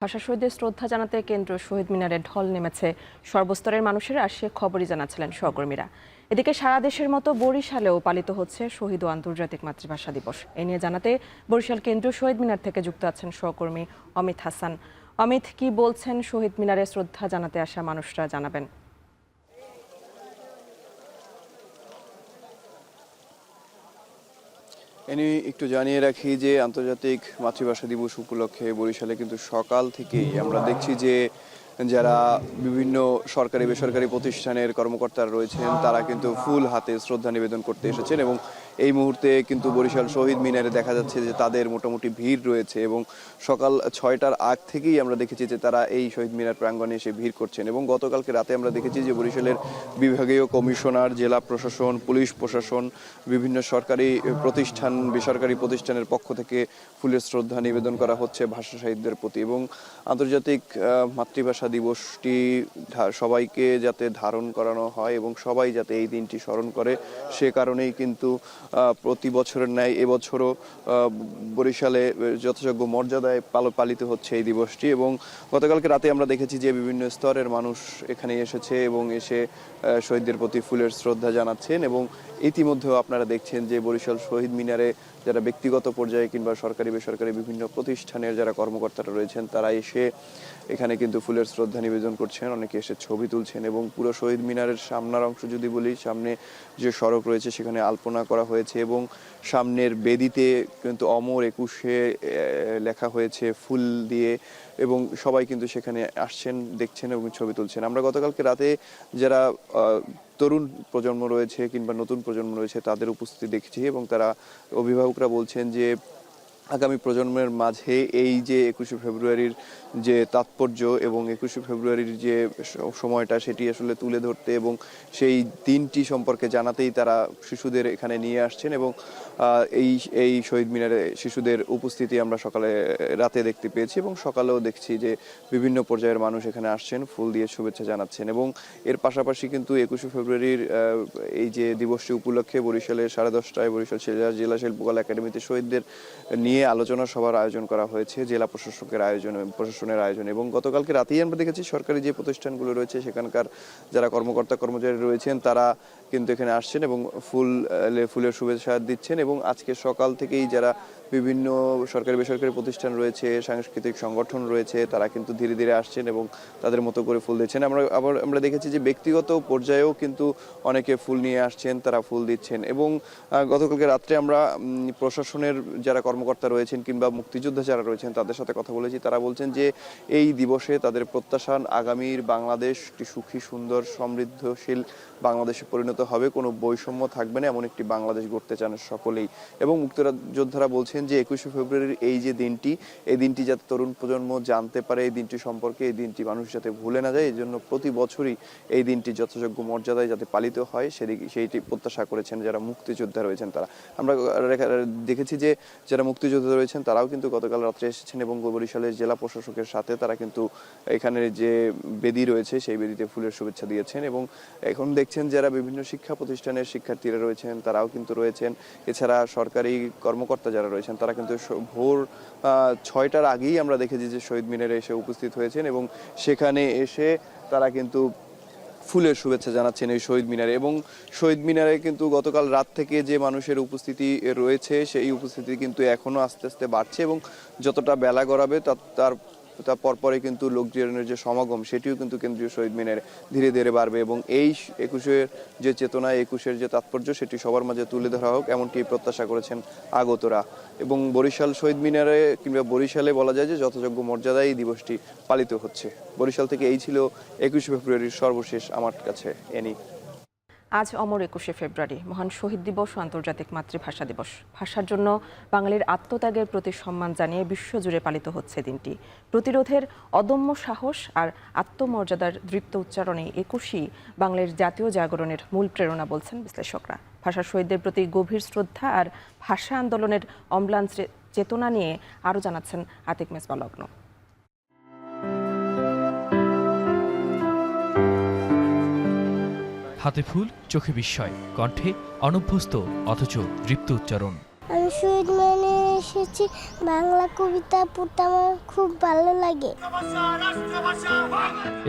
ভাষা শহীদদের শ্রদ্ধা জানাতে কেন্দ্রীয় শহীদ মিনারে ঢল নেমেছে সর্বস্তরের মানুষের, আর সে খবরই জানাচ্ছিলেন সহকর্মীরা। এদিকে সারা দেশের মতো বরিশালেও পালিত হচ্ছে শহীদ ও আন্তর্জাতিক মাতৃভাষা দিবস। এ নিয়ে জানাতে বরিশাল কেন্দ্রীয় শহীদ মিনার থেকে যুক্ত আছেন সহকর্মী অমিত হাসান। অমিত, কি বলছেন শহীদ মিনারে শ্রদ্ধা জানাতে আসা মানুষরা, জানাবেন। একটু জানিয়ে রাখি যে আন্তর্জাতিক মাতৃভাষা দিবস উপলক্ষে বরিশালে কিন্তু সকাল থেকেই আমরা দেখছি যে যারা বিভিন্ন সরকারি বেসরকারি প্রতিষ্ঠানের কর্মকর্তারা রয়েছেন তারা কিন্তু ফুল হাতে শ্রদ্ধা নিবেদন করতে এসেছেন এবং এই মুহূর্তে কিন্তু বরিশাল শহীদ মিনারে দেখা যাচ্ছে যে তাদের মোটামুটি ভিড় রয়েছে এবং সকাল 6টার আগ থেকেই আমরা দেখেছি যে তারা এই শহীদ মিনার প্রাঙ্গণে এসে ভিড় করছেন। এবং গতকালকে রাতে আমরা দেখেছি যে বরিশালের বিভাগীয় কমিশনার, জেলা প্রশাসন, পুলিশ প্রশাসন, বিভিন্ন সরকারি প্রতিষ্ঠান, বেসরকারি প্রতিষ্ঠানের পক্ষ থেকে ফুলের শ্রদ্ধা নিবেদন করা হচ্ছে ভাষা শহীদদের প্রতি। এবং আন্তর্জাতিক মাতৃভাষা দিবসটি সবাইকে যাতে ধারণ করানো হয় এবং সবাই যাতে এই দিনটি স্মরণ করে, সে কারণেই কিন্তু প্রতি বছরের ন্যায় এবছরও বরিশালে যথাযোগ্য মর্যাদায় পালিত হচ্ছে এই দিবসটি। এবং গতকালকে রাতে আমরা দেখেছি যে বিভিন্ন স্তরের মানুষ এখানে এসেছে এবং এসে শহীদদের প্রতি ফুলের শ্রদ্ধা জানাচ্ছেন। এবং ইতিমধ্যেও আপনারা দেখছেন যে বরিশাল শহীদ মিনারে যারা ব্যক্তিগত পর্যায়ে কিংবা সরকারি বেসরকারি বিভিন্ন প্রতিষ্ঠানের যারা কর্মকর্তারা রয়েছেন তারা এসে এখানে কিন্তু ফুলের শ্রদ্ধা নিবেদন করছেন, অনেকে এসে ছবি তুলছেন। এবং পুরো শহীদ মিনারের সামনের অংশ যদি বলি, সামনে যে সড়ক রয়েছে সেখানে আলপনা করা হয়েছে এবং সামনের বেদিতে কিন্তু অমর 21শে লেখা হয়েছে ফুল দিয়ে এবং সবাই কিন্তু সেখানে আসছেন, দেখছেন এবং ছবি তুলছেন। আমরা গতকালকে রাতে যারা তরুণ প্রজন্ম রয়েছে কিংবা নতুন প্রজন্ম রয়েছে তাদের উপস্থিতি দেখেছি এবং তারা অভিভাবকরা বলছেন যে আগামী প্রজন্মের মাঝে এই যে 21শে ফেব্রুয়ারির যে তাৎপর্য এবং 21শে ফেব্রুয়ারির যে সময়টা সেটি আসলে তুলে ধরতে এবং সেই দিনটি সম্পর্কে জানাতেই তারা শিশুদের এখানে নিয়ে আসছেন এবং এই শহীদ মিনারে শিশুদের উপস্থিতি আমরা রাতে দেখতে পেয়েছি এবং সকালেও দেখছি যে বিভিন্ন পর্যায়ের মানুষ এখানে আসছেন, ফুল দিয়ে শুভেচ্ছা জানাচ্ছেন। এবং এর পাশাপাশি কিন্তু 21শে ফেব্রুয়ারির এই যে দিবসটি উপলক্ষে বরিশালের 10:30টায় বরিশাল জেলা শিল্পকলা একাডেমিতে শহীদদের নিয়ে আলোচনা সভার আয়োজন করা হয়েছে জেলা প্রশাসনের আয়োজন। এবং গতকালকে রাতেই আমরা দেখেছি সরকারি যে প্রতিষ্ঠানগুলো রয়েছে সেখানকার যারা কর্মচারী রয়েছেন তারা কিন্তু এখানে আসছেন এবং ফুলের শুভেচ্ছা দিচ্ছেন। এবং আজকে সকাল থেকেই যারা বিভিন্ন সরকারি বেসরকারি প্রতিষ্ঠান রয়েছে, সাংস্কৃতিক সংগঠন রয়েছে, তারা কিন্তু ধীরে ধীরে আসছেন এবং তাদের মতো করে ফুল দিচ্ছেন। আমরা দেখেছি যে ব্যক্তিগত পর্যায়েও কিন্তু অনেকে ফুল নিয়ে আসছেন, তারা ফুল দিচ্ছেন। এবং গতকালকে রাত্রে আমরা প্রশাসনের যারা কর্মকর্তা রয়েছেন কিংবা মুক্তিযোদ্ধা যারা রয়েছেন তাদের সাথে কথা বলেছি। তারা বলছেন যে এই দিবসে তাদের প্রত্যাশা আগামীর বাংলাদেশ একটি সুখী, সুন্দর, সমৃদ্ধশীল বাংলাদেশে পরিণত হবে, কোনো বৈষম্য থাকবে না, এমন একটি বাংলাদেশ গড়তে চান সকলেই। এবং মুক্তিযোদ্ধারা বলছেন যে 21শে ফেব্রুয়ারির এই যে দিনটি, এই দিনটি যাতে তরুণ প্রজন্ম জানতে পারে এই দিনটি সম্পর্কে, এই দিনটি মানুষ যাতে ভুলে না যায়, এই জন্য প্রতি বছরই এই দিনটি যথাযোগ্য মর্যাদায় যাতে পালিত হয় সেইটি প্রত্যাশা করেছেন যারা মুক্তিযোদ্ধা রয়েছেন তারা। আমরা দেখেছি যে যারা মুক্তিযোদ্ধা রয়েছেন তারাও কিন্তু গতকাল রাত্রে এসেছেন এবং বরিশালের জেলা প্রশাসকের সাথে তারা কিন্তু এখানের যে বেদি রয়েছে সেই বেদিতে ফুলের শুভেচ্ছা দিয়েছেন। এবং এখন দেখছেন যারা বিভিন্ন শিক্ষা প্রতিষ্ঠানের শিক্ষার্থীরা রয়েছেন তারাও কিন্তু রয়েছেন। এছাড়া সরকারি কর্মকর্তা যারা রয়েছেন তারা কিন্তু ভোর 6টার আগেই আমরা দেখেছি যে শহীদ মিনারে এসে উপস্থিত হয়েছেন এবং সেখানে এসে তারা কিন্তু ফুলের শুভেচ্ছা জানাচ্ছেন এই শহীদ মিনারে। এবং শহীদ মিনারে কিন্তু গতকাল রাত থেকে যে মানুষের উপস্থিতি রয়েছে সেই উপস্থিতি কিন্তু এখনো আস্তে আস্তে বাড়ছে এবং যতটা বেলা গড়াবে তার পরপরে কিন্তু লোকজনের যে সমাগম সেটিও কিন্তু কেন্দ্রীয় শহীদ মিনারে ধীরে ধীরে বাড়বে এবং এই 21শের যে চেতনা, 21শের যে তাৎপর্য সেটি সবার মাঝে তুলে ধরা হোক এমনটি প্রত্যাশা করেছেন আগতরা। এবং বরিশাল শহীদ মিনারে কিংবা বরিশালে বলা যায় যে যথাযোগ্য মর্যাদায় এই দিবসটি পালিত হচ্ছে। বরিশাল থেকে এই ছিল 21শে ফেব্রুয়ারির সর্বশেষ আমার কাছে এনি। আজ অমর 21শে ফেব্রুয়ারি, মহান শহীদ দিবস ও আন্তর্জাতিক মাতৃভাষা দিবস। ভাষার জন্য বাঙালির আত্মত্যাগের প্রতি সম্মান জানিয়ে বিশ্বজুড়ে পালিত হচ্ছে দিনটি। প্রতিরোধের অদম্য সাহস আর আত্মমর্যাদার দৃপ্ত উচ্চারণে 21ই বাংলার জাতীয় জাগরণের মূল প্রেরণা বলছেন বিশ্লেষকরা। ভাষা শহীদদের প্রতি গভীর শ্রদ্ধা আর ভাষা আন্দোলনের অম্লান চেতনা নিয়ে আরও জানাচ্ছেন আতিক মেজবা লগ্ন। হাতে ফুল, চোখে বিস্ময়, কণ্ঠে অনভ্যস্ত অথচ দৃপ্ত উচ্চারণ। আমি শহীদ মিনারে এসেছি, বাংলা কবিতা পড়তে আমার খুব ভালো লাগে।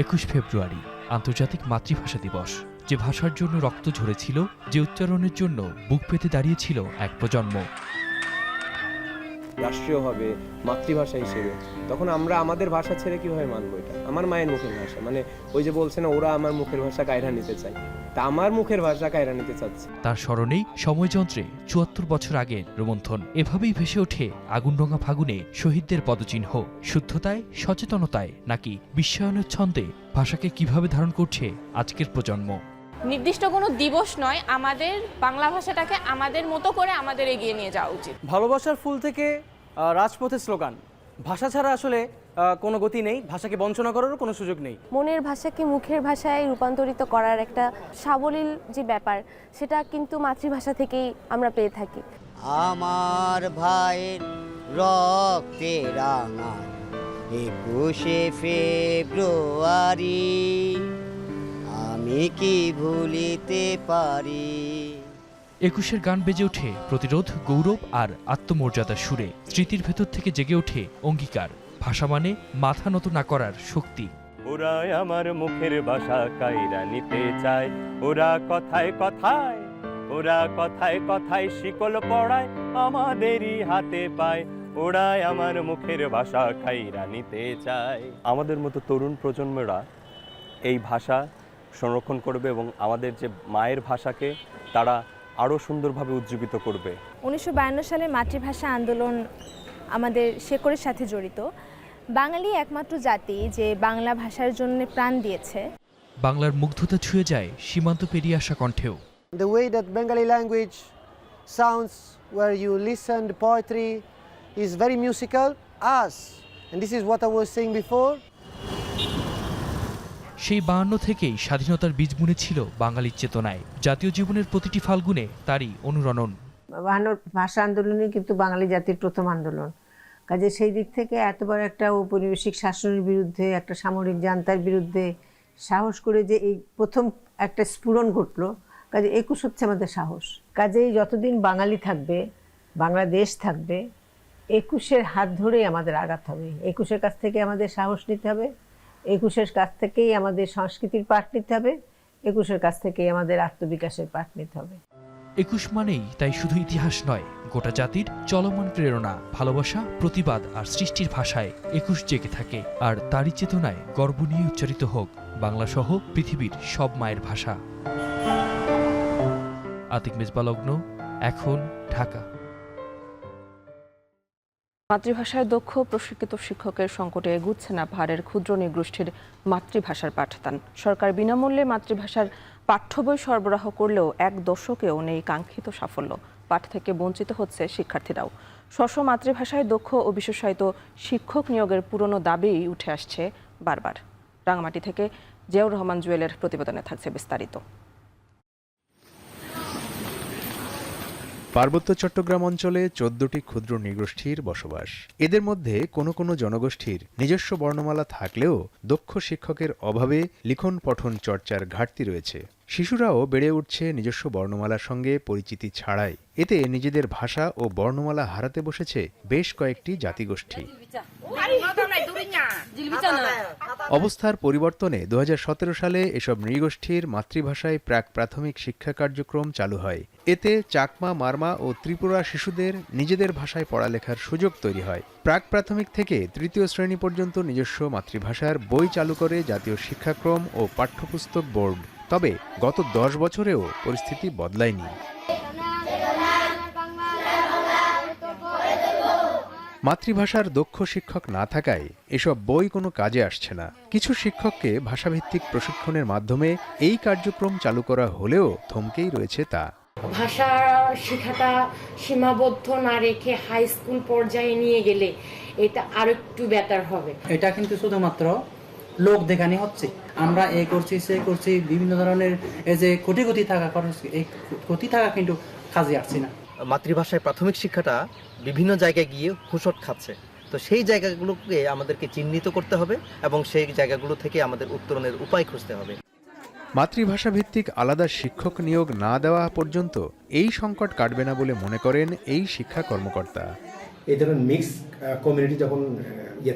21 ফেব্রুয়ারি আন্তর্জাতিক মাতৃভাষা দিবস। যে ভাষার জন্য রক্ত ঝরেছিল, যে উচ্চারণের জন্য বুক পেতে দাঁড়িয়েছিল এক প্রজন্ম। রাষ্ট্রীয়ভাবে মাতৃভাষা হিসেবে তখন আমরা আমাদের ভাষা ছেড়ে কিভাবে মানবো? এটা আমার মায়ের মুখের ভাষা, মানে ওই যে বলছে না ওরা আমার মুখের ভাষা কায়রা নিতে চায়, তা আমার মুখের ভাষা কায়রা নিতে চাচ্ছে। তার স্মরণেই সময়যন্ত্রে ৭৪ বছর আগের রোমন্থন। এভাবেই ভেসে ওঠে আগুনডোঙা ফাগুনে শহীদদের পদচিহ্ন। শুদ্ধতায়, সচেতনতায় নাকি বিশ্বায়নের ছন্দে ভাষাকে কিভাবে ধারণ করছে আজকের প্রজন্ম? নির্দিষ্ট কোনো দিবস নয়, আমাদের বাংলা ভাষাটাকে আমাদের মতো করে আমাদের এগিয়ে নিয়ে যাওয়া উচিত। ভালোবাসার ফুল থেকে রাজপথের স্লোগান, ভাষা ছাড়া আসলে কোনো গতি নেই, ভাষাকে বঞ্চনা করারও কোনো সুযোগ নেই। মনের ভাষাকে মুখের ভাষায় রূপান্তরিত করার একটা সাবলীল যে ব্যাপার, সেটা কিন্তু মাতৃভাষা থেকেই আমরা পেয়ে থাকি। আমার ভাইয়ের রক্তে রাঙা 21শে ফেব্রুয়ারি, আমি কি ভুলিতে পারি। 21-এর গান বেজে ওঠে প্রতিরোধ, গৌরব আর আত্মমর্যাদার সুরে। স্মৃতির ভেতর থেকে জেগে ওঠে অঙ্গীকার, ভাষা মানে মাথা নত না করার শক্তি। ওরা আমার মুখের ভাষা কায়রা নিতে চায়, ওরা কথায় কথায়, ওরা কথায় কথায় শিকল পড়ায় আমাদেরই হাতে পায়, ওরা আমার মুখের ভাষা কায়রা নিতে চায়। আমাদের মতো তরুণ প্রজন্মরা এই ভাষা সংরক্ষণ করবে এবং আমাদের যে মায়ের ভাষাকে তারা আরও সুন্দরভাবে উজ্জীবিত করবে। 1952 সালে মাতৃভাষা আন্দোলন আমাদের শেকড়ের সাথে জড়িত। বাঙালি একমাত্র জাতি যে বাংলা ভাষার জন্য প্রাণ দিয়েছে। বাংলার মুগ্ধতা ছুঁয়ে যায় সীমান্ত পেরিয়ে আসা কণ্ঠেও। The way that Bengali language sounds where you listen to poetry, is very musical, us. And this is what I was saying before. সেই 52 থেকেই স্বাধীনতার বীজ বুনেছিল বাঙালির চেতনায়। জাতীয় জীবনের প্রতিটি ফাল্গুনে তারই অনুরণন। 52 ভাষা আন্দোলনই কিন্তু বাঙালি জাতির প্রথম আন্দোলন। কাজে সেই দিক থেকে এত বড় একটা ঔপনিবেশিক শাসনের বিরুদ্ধে, একটা সামরিক জান্তার বিরুদ্ধে সাহস করে যে এই প্রথম একটা স্ফুরণ ঘটলো, কাজে 21 হচ্ছে আমাদের সাহস। কাজেই যতদিন বাঙালি থাকবে, বাংলাদেশ থাকবে, 21-এর হাত ধরেই আমাদের আগাতে হবে। 21-এর কাছ থেকে আমাদের সাহস নিতে হবে, 21-এর কাছ থেকেই আমাদের সংস্কৃতির পাঠ নিতে হবে, 21-এর কাছ থেকেই আমাদের আত্মবিকাশের পাঠ নিতে হবে। 21 মানেই তাই শুধু ইতিহাস নয়, গোটা জাতির চলমান প্রেরণা, ভালোবাসা, প্রতিবাদ আর সৃষ্টির ভাষায় 21 জেগে থাকে। আর তারই চেতনায় গর্ব নিয়ে উচ্চারিত হোক বাংলা সহ পৃথিবীর সব মায়ের ভাষা। আতিক মেজবা লগ্ন, এখন, ঢাকা। মাতৃভাষায় দক্ষ প্রশিক্ষিত শিক্ষকের সংকটে এগুচ্ছে না পাহাড়ের ক্ষুদ্র নৃগোষ্ঠীর মাতৃভাষার পাঠদান। সরকার বিনামূল্যে মাতৃভাষার পাঠ্য বই সরবরাহ করলেও 1 দশকেও নেই কাঙ্ক্ষিত সাফল্য। পাঠ থেকে বঞ্চিত হচ্ছে শিক্ষার্থীরাও। স্ব মাতৃভাষায় দক্ষ ও বিশেষায়িত শিক্ষক নিয়োগের পুরনো দাবি উঠে আসছে বারবার। রাঙামাটি থেকে জিয়াউর রহমান জুয়েলের প্রতিবেদনে থাকছে বিস্তারিত। পার্বত্য চট্টগ্রাম অঞ্চলে 14টি ক্ষুদ্র নৃগোষ্ঠীর বসবাস। এদের মধ্যে কোনো কোনো জনগোষ্ঠীর নিজস্ব বর্ণমালা থাকলেও দক্ষ শিক্ষকের অভাবে লিখন পঠন চর্চার ঘাটতি রয়েছে। শিশুরাও বেড়ে উঠছে নিজস্ব বর্ণমালার সঙ্গে পরিচিতি ছাড়াই। এতে নিজেদের ভাষা ও বর্ণমালা হারাতে বসেছে বেশ কয়েকটি জাতিগোষ্ঠী। অবস্থার পরিবর্তনে 2017 সালে এসব নৃগোষ্ঠীর মাতৃভাষায় প্রাক প্রাথমিক শিক্ষা কার্যক্রম চালু হয়। এতে চাকমা, মারমা ও ত্রিপুরা শিশুদের নিজেদের ভাষায় পড়ালেখার সুযোগ তৈরি হয়। প্রাক প্রাথমিক থেকে 3য় শ্রেণী পর্যন্ত নিজস্ব মাতৃভাষার বই চালু করে জাতীয় শিক্ষাক্রম ও পাঠ্যপুস্তক বোর্ড। তবে গত 10 বছরেও পরিস্থিতি বদলায়নি। মাতৃভাষার দক্ষ শিক্ষক না থাকায় এসব বই কোনো কাজে আসছে না। কিছু শিক্ষককে ভাষাভিত্তিক প্রশিক্ষণের মাধ্যমে এই কার্যক্রম চালু করা হলেও থমকেই রয়েছে তা। ভাষা শেখাটা সীমাবদ্ধ না রেখে হাই স্কুল পর্যায়ে নিয়ে গেলে এটা আরো একটু বেটার হবে। এটা কিন্তু শুধুমাত্র লোক দেখানি হচ্ছে, আমরা এ করছি সে করছি, বিভিন্ন ধরনের এই যে কোটি টাকা খরচ, এই কোটি টাকা কিন্তু কাজে আসছে না। মাতৃভাষায় প্রাথমিক শিক্ষাটা বিভিন্ন জায়গায় গিয়ে হুঁশট খাচ্ছে। তো সেই জায়গাগুলোকে আমাদেরকে চিহ্নিত করতে হবে এবং সেই জায়গাগুলো থেকে আমাদের উত্তরণের উপায় খুঁজতে হবে। মাতৃভাষা ভিত্তিক আলাদা শিক্ষক নিয়োগ না দেওয়া পর্যন্ত এই সংকট কাটবে না বলে মনে করেন এই শিক্ষা কর্মকর্তা। এই ধরনের মিক্স কমিউনিটি যখন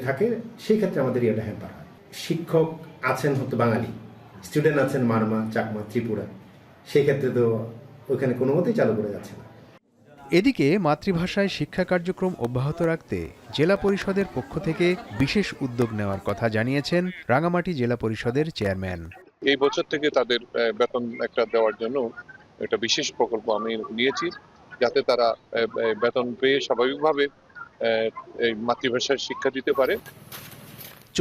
থাকে সেই ক্ষেত্রে আমাদের এটা হ্যাম্পার হয়। শিক্ষক আছেন হয়তো বাঙালি, স্টুডেন্ট আছেন মারমা, চাকমা, ত্রিপুরা, সেই ক্ষেত্রে তো ওইখানে কোনো মতেই চালু করে যাচ্ছে না। এদিকে মাতৃভাষায় শিক্ষা কার্যক্রম অব্যাহত রাখতে জেলা পরিষদের পক্ষ থেকে বিশেষ উদ্যোগ নেওয়ার কথা জানিয়েছেন রাঙামাটি জেলা পরিষদের চেয়ারম্যান। এই বছর থেকে তাদের বেতন একটা দেওয়ার জন্য একটা বিশেষ প্রকল্প আমি নিয়েছি, যাতে তারা বেতন পেয়ে স্বাভাবিকভাবে এই মাতৃভাষার শিক্ষা দিতে পারে।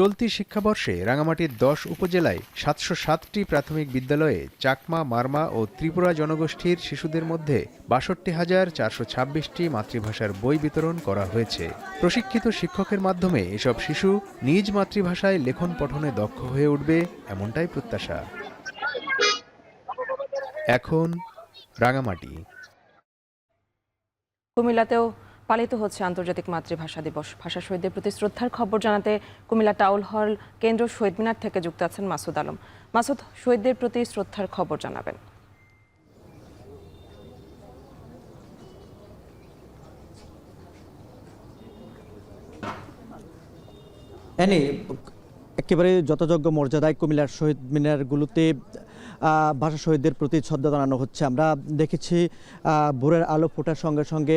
চলতি শিক্ষাবর্ষে রাঙামাটির 10 উপজেলায় 707টি প্রাথমিক বিদ্যালয়ে চাকমা, মারমা ও ত্রিপুরা জনগোষ্ঠীর শিশুদের মধ্যে 62,426টি মাতৃভাষার বই বিতরণ করা হয়েছে। প্রশিক্ষিত শিক্ষকের মাধ্যমে এসব শিশু নিজ মাতৃভাষায় লেখন পঠনে দক্ষ হয়ে উঠবে, এমনটাই প্রত্যাশা। এখন রাঙামাটি। কুমিল্লাতেও পালিত হচ্ছে আন্তর্জাতিক মাতৃভাষা দিবস। ভাষা শহীদদের প্রতি শ্রদ্ধার খবর জানাতে কুমিল্লা টাউন হল কেন্দ্র শহীদ মিনার থেকে যুক্ত আছেন মাসুদ আলম। মাসুদ, শহীদদের প্রতি শ্রদ্ধার খবর জানাবেন। একেবারে যথাযোগ্য মর্যাদায় কুমিল্লার শহীদ মিনারগুলোতে ভাষা শহীদদের প্রতি শ্রদ্ধা জানানো হচ্ছে। আমরা দেখেছি ভোরের আলো ফোটার সঙ্গে সঙ্গে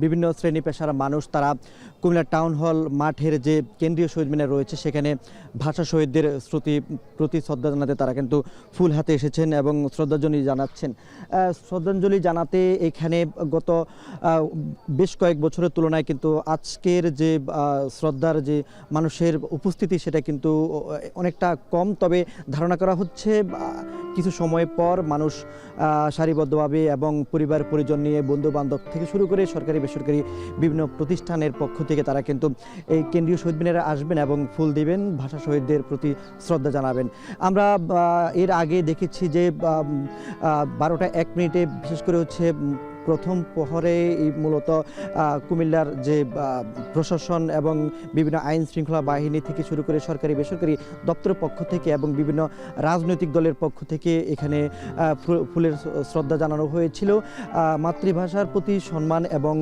বিভিন্ন শ্রেণী পেশার মানুষ তারা কুমিল্লা টাউন হল মাঠের যে কেন্দ্রীয় শহীদ মিনার রয়েছে সেখানে ভাষা শহীদদের প্রতি শ্রদ্ধা জানাতে তারা কিন্তু ফুল হাতে এসেছেন এবং শ্রদ্ধাঞ্জলি জানাচ্ছেন। শ্রদ্ধাঞ্জলি জানাতে এখানে গত বেশ কয়েক বছরের তুলনায় কিন্তু আজকের যে শ্রদ্ধার যে মানুষের উপস্থিতি সেটা কিন্তু অনেকটা কম। তবে ধারণা করা হচ্ছে কিছু সময় পর মানুষ সারিবদ্ধভাবে এবং পরিবার পরিজন নিয়ে বন্ধু বান্ধব থেকে শুরু করে সরকারি বেসরকারি বিভিন্ন প্রতিষ্ঠানের পক্ষ থেকে তারা কিন্তু এই কেন্দ্রীয় শহীদ মিনারে আসবেন এবং ফুল দিবেন, ভাষা শহীদদের প্রতি শ্রদ্ধা জানাবেন। আমরা এর আগে দেখেছি যে 12টা 1 মিনিটে বিশেষ করে হচ্ছে প্রথম প্রহরে মূলত কুমিল্লার যে প্রশাসন এবং বিভিন্ন আইন শৃঙ্খলা বাহিনী থেকে শুরু করে সরকারি বেসরকারি দপ্তরের পক্ষ থেকে এবং বিভিন্ন রাজনৈতিক দলের পক্ষ থেকে এখানে ফুলের শ্রদ্ধা জানানো হয়েছিল। মাতৃভাষার প্রতি সম্মান এবং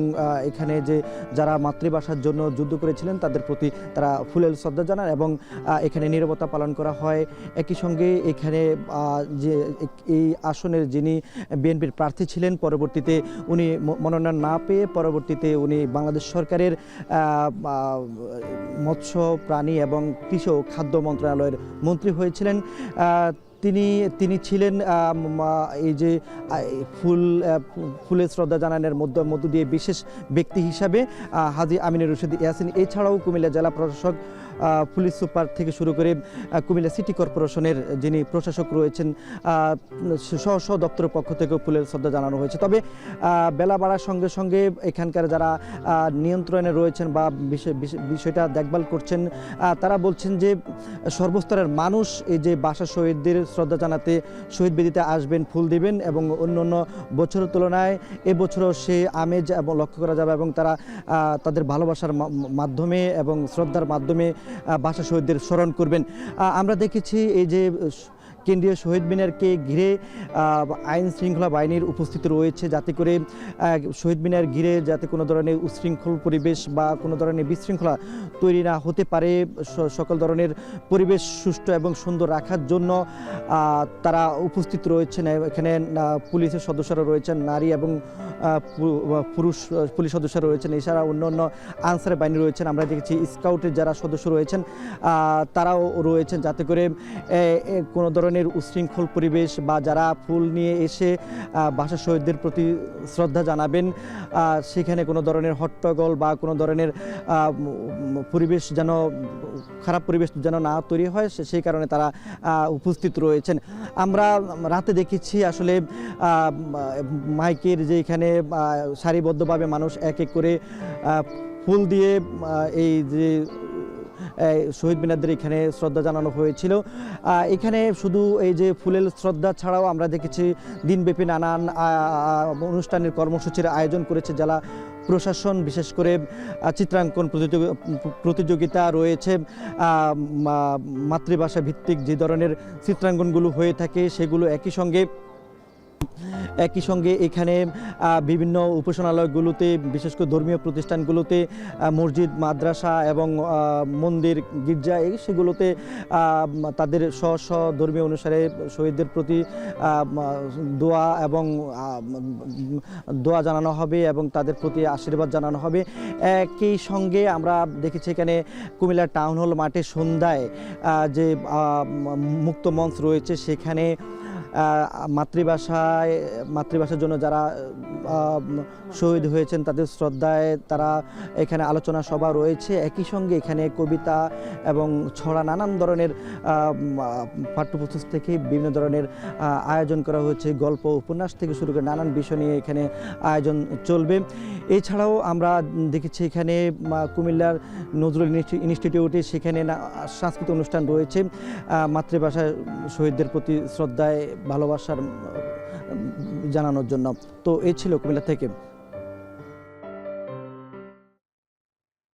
এখানে যে যারা মাতৃভাষার জন্য যুদ্ধ করেছিলেন তাদের প্রতি তারা ফুলের শ্রদ্ধা জানান এবং এখানে নীরবতা পালন করা হয়। একই সঙ্গে এখানে যে এই আসনের যিনি বিএনপির প্রার্থী ছিলেন, পরবর্তীতে উনি মনোনয়ন না পেয়ে পরবর্তীতে উনি বাংলাদেশ সরকারের মৎস্য প্রাণী এবং কৃষি ও খাদ্য মন্ত্রণালয়ের মন্ত্রী হয়েছিলেন। তিনি ছিলেন এই যে ফুলের শ্রদ্ধা জানানোর মধ্য দিয়ে বিশেষ ব্যক্তি হিসাবে হাজী আমিনুর রশিদ ইয়াসিন। এছাড়াও কুমিল্লা জেলা প্রশাসক, পুলিশ সুপার থেকে শুরু করে কুমিল্লা সিটি কর্পোরেশনের যিনি প্রশাসক রয়েছেন স্ব দপ্তরের পক্ষ থেকে ফুলের শ্রদ্ধা জানানো হয়েছে। তবে বেলা বাড়ার সঙ্গে সঙ্গে এখানকার যারা নিয়ন্ত্রণে রয়েছেন বা বিষয়টা দেখভাল করছেন তারা বলছেন যে সর্বস্তরের মানুষ এই যে ভাষা শহীদদের শ্রদ্ধা জানাতে শহীদ বেদিতে আসবেন, ফুল দিবেন এবং অন্য বছরের তুলনায় এবছরও সে আমেজ এবং লক্ষ্য করা যাবে এবং তারা তাদের ভালোবাসার মাধ্যমে এবং শ্রদ্ধার মাধ্যমে ভাষা শহীদদের স্মরণ করবেন। আমরা দেখেছি এই যে কেন্দ্রীয় শহীদ মিনারকে ঘিরে আইন শৃঙ্খলা বাহিনীর উপস্থিতি রয়েছে, যাতে করে শহীদ মিনার ঘিরে যাতে কোনো ধরনের উশৃঙ্খল পরিবেশ বা কোনো ধরনের বিশৃঙ্খলা তৈরি না হতে পারে, সকল ধরনের পরিবেশ সুষ্ঠু এবং সুন্দর রাখার জন্য তারা উপস্থিত রয়েছেন। এখানে পুলিশের সদস্যরা রয়েছেন, নারী এবং পুরুষ পুলিশ সদস্যরা রয়েছেন, এছাড়া অন্য আনসার বাহিনী রয়েছেন। আমরা দেখেছি স্কাউটের যারা সদস্য রয়েছেন তারাও রয়েছেন, যাতে করে কোনো ধরনের উশৃঙ্খল পরিবেশ বা যারা ফুল নিয়ে এসে ভাষা শহীদদের প্রতি শ্রদ্ধা জানাবেন সেখানে কোনো ধরনের হট্টগোল বা কোনো ধরনের পরিবেশ যেন খারাপ পরিবেশ যেন না তৈরি হয়, সেই কারণে তারা উপস্থিত রয়েছেন। আমরা রাতে দেখেছি আসলে মাইকের যে এখানে সারিবদ্ধভাবে মানুষ এক এক করে ফুল দিয়ে এই যে শহীদ মিনারদের এখানে শ্রদ্ধা জানানো হয়েছিল। এখানে শুধু এই যে ফুলের শ্রদ্ধা ছাড়াও আমরা দেখেছি দিনব্যাপী নানান অনুষ্ঠানের কর্মসূচির আয়োজন করেছে জেলা প্রশাসন। বিশেষ করে চিত্রাঙ্কন প্রতিযোগিতা রয়েছে, মাতৃভাষা ভিত্তিক যে ধরনের চিত্রাঙ্কনগুলো হয়ে থাকে সেগুলো একই সঙ্গে এখানে বিভিন্ন উপাসনালয়গুলোতে, বিশেষ করে ধর্মীয় প্রতিষ্ঠানগুলোতে, মসজিদ, মাদ্রাসা এবং মন্দির, গির্জা সেগুলোতে তাদের স্ব ধর্মীয় অনুসারে শহীদদের প্রতি দোয়া জানানো হবে এবং তাদের প্রতি আশীর্বাদ জানানো হবে। একই সঙ্গে আমরা দেখেছি এখানে কুমিল্লা টাউন হল মাঠে সন্ধ্যায় যে মুক্ত মঞ্চ রয়েছে, সেখানে মাতৃভাষার জন্য যারা শহীদ হয়েছেন তাদের শ্রদ্ধায় তারা এখানে আলোচনা সভা রয়েছে। একই সঙ্গে এখানে কবিতা এবং ছড়া, নানান ধরনের পাঠ্যপুস্তক থেকে বিভিন্ন ধরনের আয়োজন করা হয়েছে। গল্প, উপন্যাস থেকে শুরু করে নানান বিষয় নিয়ে এখানে আয়োজন চলবে। এছাড়াও আমরা দেখেছি এখানে কুমিল্লার নজরুল ইনস্টিটিউটে সেখানে সাংস্কৃতিক অনুষ্ঠান রয়েছে মাতৃভাষা শহীদদের প্রতি শ্রদ্ধায় ভালোবাসার জানানোর জন্য। তো এই ছিল কুমিল্লা থেকে।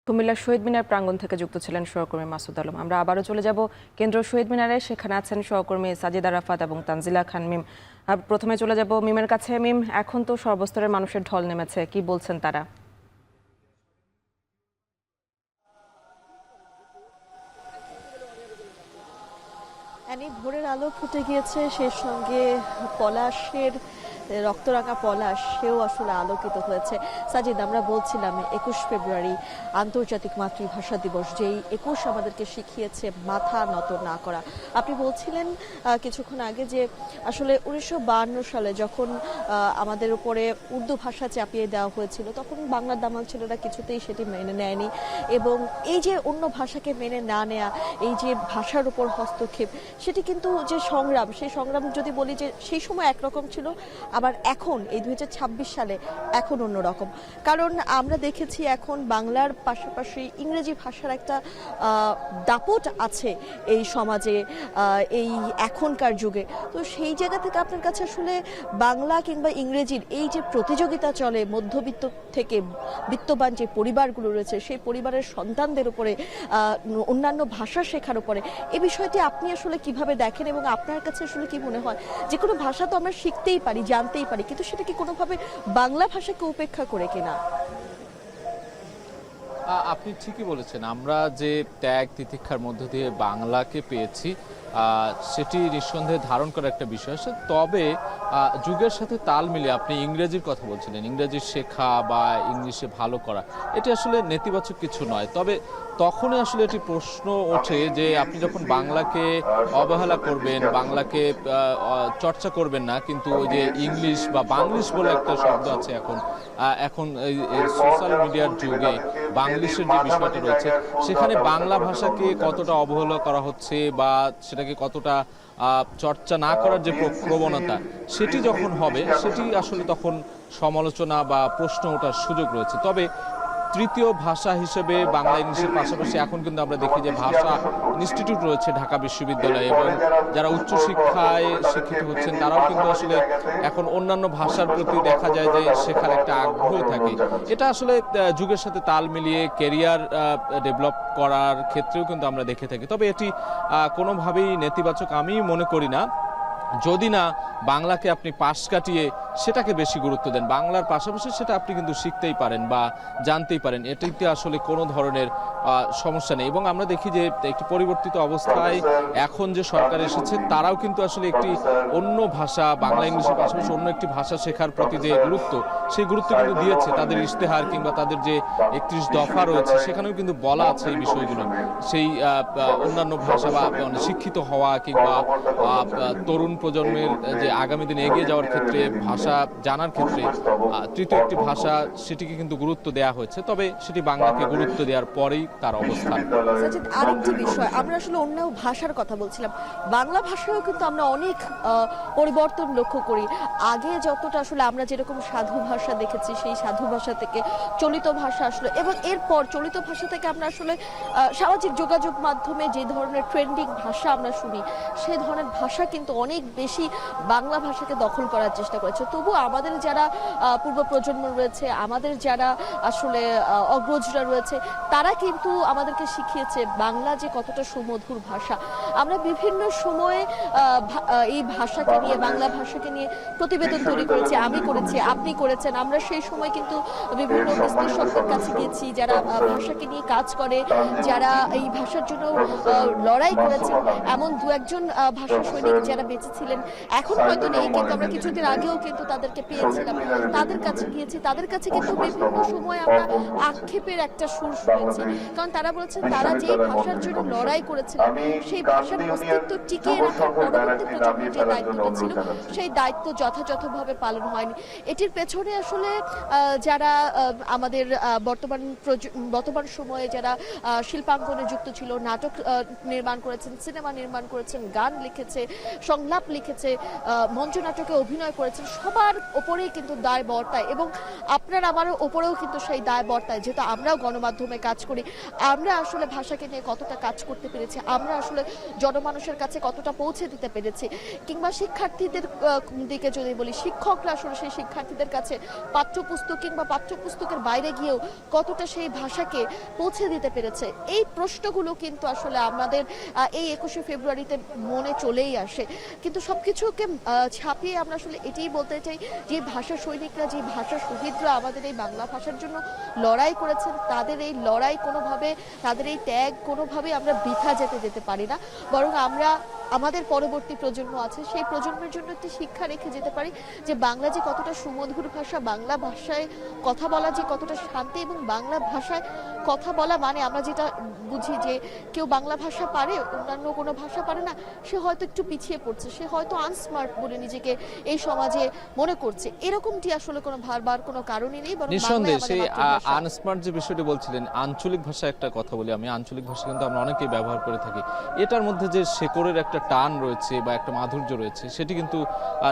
কুমিল্লার শহীদ মিনার প্রাঙ্গণ থেকে যুক্ত ছিলেন সহকর্মী মাসুদ আলম। আমরা আবারও চলে যাব কেন্দ্রীয় শহীদ মিনারে, সেখানে আছেন সহকর্মী সাজিদা রাফাত এবং তানজিলা খান। মিম, প্রথমে চলে যাব মিমের কাছে। মিম, এখন তো সর্বস্তরের মানুষের ঢল নেমেছে, কি বলছেন তারা? ভোরের আলো ফুটে গিয়েছে, সেই সঙ্গে পলাশের রক্তরাঙা পলাশ সেও আসলে আলোকিত হয়েছে। সাজিদ, আমরা বলছিলাম 21 ফেব্রুয়ারি আন্তর্জাতিক মাতৃভাষা দিবস, যেই 21 আমাদেরকে শিখিয়েছে মাথা নত না করা। আপনি বলছিলেন কিছুক্ষণ আগে যে আসলে 1952 সালে যখন আমাদের উপরে উর্দু ভাষা চাপিয়ে দেওয়া হয়েছিল, তখন বাংলার দামাল ছেলেরা কিছুতেই সেটি মেনে নেয়নি, এবং এই যে অন্য ভাষাকে মেনে না নেয়া, এই যে ভাষার উপর হস্তক্ষেপ, সেটি কিন্তু যে সংগ্রাম, সেই সংগ্রাম যদি বলি যে সেই সময় একরকম ছিল, আবার এখন এই 2026 সালে এখন অন্যরকম। কারণ আমরা দেখেছি এখন বাংলার পাশাপাশি ইংরেজি ভাষার একটা দাপট আছে এই সমাজে, এই এখনকার যুগে। তো সেই জায়গা থেকে আপনার কাছে আসলে বাংলা কিংবা ইংরেজির এই যে প্রতিযোগিতা চলে মধ্যবিত্ত থেকে বিত্তবান যে পরিবারগুলো রয়েছে, সেই পরিবারের সন্তানদের উপরে অন্যান্য ভাষা শেখার উপরে, এই বিষয়টি আপনি আসলে কিভাবে দেখেন, এবং আপনার কাছে আসলে কি মনে হয় যে কোনো ভাষা তো আমরা শিখতেই পারি, জানতেই পারি, কিন্তু সেটা কি কোনোভাবে বাংলা ভাষাকে উপেক্ষা করে কিনা? আপনি ঠিকই বলেছেন, আমরা যে ত্যাগ তিতিক্ষার মধ্য দিয়ে বাংলাকে পেয়েছি সেটি নিঃসন্দেহে ধারণ করা একটা বিষয় আছে। তবে যুগের সাথে তাল মিলিয়ে আপনি ইংরেজির কথা বলছিলেন, ইংরেজি শেখা বা ইংলিশে ভালো করা, এটি আসলে নেতিবাচক কিছু নয়। তবে তখনই আসলে এটি প্রশ্ন ওঠে যে আপনি যখন বাংলাকে অবহেলা করবেন, বাংলাকে চর্চা করবেন না, কিন্তু ওই যে ইংলিশ বা বাংলিশ বলে একটা শব্দ আছে এখন এই সোশ্যাল মিডিয়ার যুগে বাংলিশের যে বিষয়টা রয়েছে, সেখানে বাংলা ভাষাকে কতটা অবহেলা করা হচ্ছে বা সেটাকে কতটা চর্চা না করার যে প্রবণতা, সেটি যখন হবে, সেটি আসলে তখন সমালোচনা বা প্রশ্ন ওঠার সুযোগ রয়েছে। তবে তৃতীয় ভাষা হিসেবে বাংলা ইংলিশের পাশাপাশি এখন কিন্তু আমরা দেখি যে ভাষা ইনস্টিটিউট রয়েছে ঢাকা বিশ্ববিদ্যালয়ে, এবং যারা উচ্চশিক্ষায় শিক্ষিত হচ্ছেন তারাও কিন্তু আসলে এখন অন্যান্য ভাষার প্রতি দেখা যায় যে শেখার একটা আগ্রহ থাকে। এটা আসলে যুগের সাথে তাল মিলিয়ে ক্যারিয়ার ডেভেলপ করার ক্ষেত্রেও কিন্তু আমরা দেখে থাকি। তবে এটি কোনোভাবেই নেতিবাচক আমি মনে করি না, যদি না বাংলাকে আপনি পাশ কাটিয়ে সেটাকে বেশি গুরুত্ব দেন। বাংলার পাশাপাশি সেটা আপনি কিন্তু শিখতেই পারেন বা জানতেই পারেন, এটিতে আসলে কোনো ধরনের সমস্যা নেই। এবং আমরা দেখি যে একটি পরিবর্তিত অবস্থায় এখন যে সরকার এসেছে, তারাও কিন্তু আসলে একটি অন্য ভাষা, বাংলা ইংলিশের পাশাপাশি অন্য একটি ভাষা শেখার প্রতি যে গুরুত্ব, সেই গুরুত্ব কিন্তু দিয়েছে। তাদের ইশতেহার কিংবা তাদের যে 31 দফা রয়েছে, সেখানেও কিন্তু বলা আছে এই বিষয়গুলো, সেই অন্যান্য ভাষা বা শিক্ষিত হওয়া কিংবা তরুণ প্রজন্মের যে আগামী দিনে এগিয়ে যাওয়ার ক্ষেত্রে ভাষা জানার ক্ষেত্রে তৃতীয় একটি ভাষা, সেটিকে কিন্তু গুরুত্ব দেওয়া হয়েছে। তবে সেটি বাংলাকে গুরুত্ব দেওয়ার পরেই তার অবস্থান। আরেকটি বিষয়, আমরা আসলে অন্য ভাষার কথা বলছিলাম, বাংলা ভাষায়ও কিন্তু আমরা অনেক পরিবর্তন লক্ষ্য করি। আগে যতটা আসলে আমরা যেরকম সাধু ভাষা দেখেছি, সেই সাধু ভাষা থেকে চলিত ভাষা আসলো, এবং এরপর চলিত ভাষা থেকে আমরা আসলে সামাজিক যোগাযোগ মাধ্যমে যে ধরনের ট্রেন্ডিং ভাষা আমরা শুনি, সেই ধরনের ভাষা কিন্তু অনেক বেশি বাংলা ভাষাকে দখল করার চেষ্টা করেছে। তবু আমাদের যারা পূর্ব প্রজন্ম রয়েছে, আমাদের যারা আসলে অগ্রজরা রয়েছে, তারা কিন্তু আমাদেরকে শিখিয়েছে বাংলা যে কতটা সুমধুর ভাষা। আমরা বিভিন্ন সময়ে এই ভাষাকে নিয়ে, বাংলা ভাষাকে নিয়ে প্রতিবেদন তৈরি করেছি, আমি করেছি, আপনি করেছেন। আমরা সেই সময় কিন্তু বিভিন্ন বিশ্লেষকদের কাছে গিয়েছি, যারা ভাষাকে নিয়ে কাজ করে, যারা এই ভাষার জন্য লড়াই করেছেন, এমন দু একজন ভাষা সৈনিক যারা বেঁচে ছিলেন, এখন হয়তো নেই, কিন্তু আমরা কিছুদিন আগেও কিন্তু তাদেরকে পেয়েছিলাম, তাদের কাছে গিয়েছি। তাদের কাছে কিন্তু বিভিন্ন সময় আমরা আক্ষেপের একটা সুর শুনেছি, কারণ তারা বলেছেন তারা যে ভাষার জন্য লড়াই করেছিলেন, সেই ভাষার অস্তিত্ব টিকিয়ে রাখার পরবর্তী প্রজন্মের যে দায়িত্বটা ছিল, সেই দায়িত্ব যথাযথভাবে পালন হয়নি। এটির পেছনে আসলে যারা আমাদের বর্তমান সময়ে যারা শিল্পাঙ্গনে যুক্ত ছিল, নাটক নির্মাণ করেছেন, সিনেমা নির্মাণ করেছেন, গান লিখেছে, সংলাপ লিখেছে, মঞ্চনাটকে অভিনয় করেছেন, সবার ওপরেই কিন্তু দায় বর্তায়, এবং আপনার আমার ওপরেও কিন্তু সেই দায় বর্তায়। যেহেতু আমরাও গণমাধ্যমে কাজ করি, আমরা আসলে ভাষাকে নিয়ে কতটা কাজ করতে পেরেছি, আমরা আসলে জনমানুষের কাছে কতটা পৌঁছে দিতে পেরেছি, কিংবা শিক্ষার্থীদের দিকে যদি বলি, শিক্ষকরা আসলে সেই শিক্ষার্থীদের কাছে পাঠ্যপুস্তক কিংবা পাঠ্যপুস্তকের বাইরে গিয়েও কতটা সেই ভাষাকে পৌঁছে দিতে পেরেছে, এই প্রশ্নগুলো কিন্তু আসলে আমাদের এই 21শে ফেব্রুয়ারিতে মনে চলেই আসে। কিন্তু সবকিছুকে ছাপিয়ে আমরা আসলে এটাই বলতে চাই যে ভাষা সৈনিকরা, যে ভাষা শহীদরা আমাদের এই বাংলা ভাষার জন্য লড়াই করেছেন, তাদের এই লড়াই কোনোভাবে, তাদের এই ত্যাগ কোনোভাবে আমরা বৃথা যেতে পারি না, বরং আমরা আমাদের পরবর্তী প্রজন্ম আছে সেই প্রজন্মের জন্য একটি শিক্ষা রেখে যেতে পারি যে বাংলা যে কতটা সুমধুর ভাষা, বাংলা ভাষায় কথা বলা যে কতটা শান্তি, এবং বাংলা ভাষায় কথা বলা মানে আমরা যেটা বুঝি যে কেউ বাংলা ভাষা পারে অন্যান্য কোনো ভাষা পারে না, সে হয়তো একটু পিছিয়ে পড়ছে, সে হয়তো আনস্মার্ট বলে নিজেকে এই সমাজে মনে করছে। এরকমটি আসলে কোনো ভাবার কোনো কারণই নেই, বরং নিঃসন্দেহে সেই আনস্মার্ট যে বিষয়টি বলছিলেন, আঞ্চলিক ভাষা একটা কথা বলি আমি, আঞ্চলিক ভাষা কিন্তু আমরা অনেকেই ব্যবহার করে থাকি। এটার মধ্যে যে শেকড়ের একটা টান রয়েছে বা একটা মাধুর্য রয়েছে সেটি কিন্তু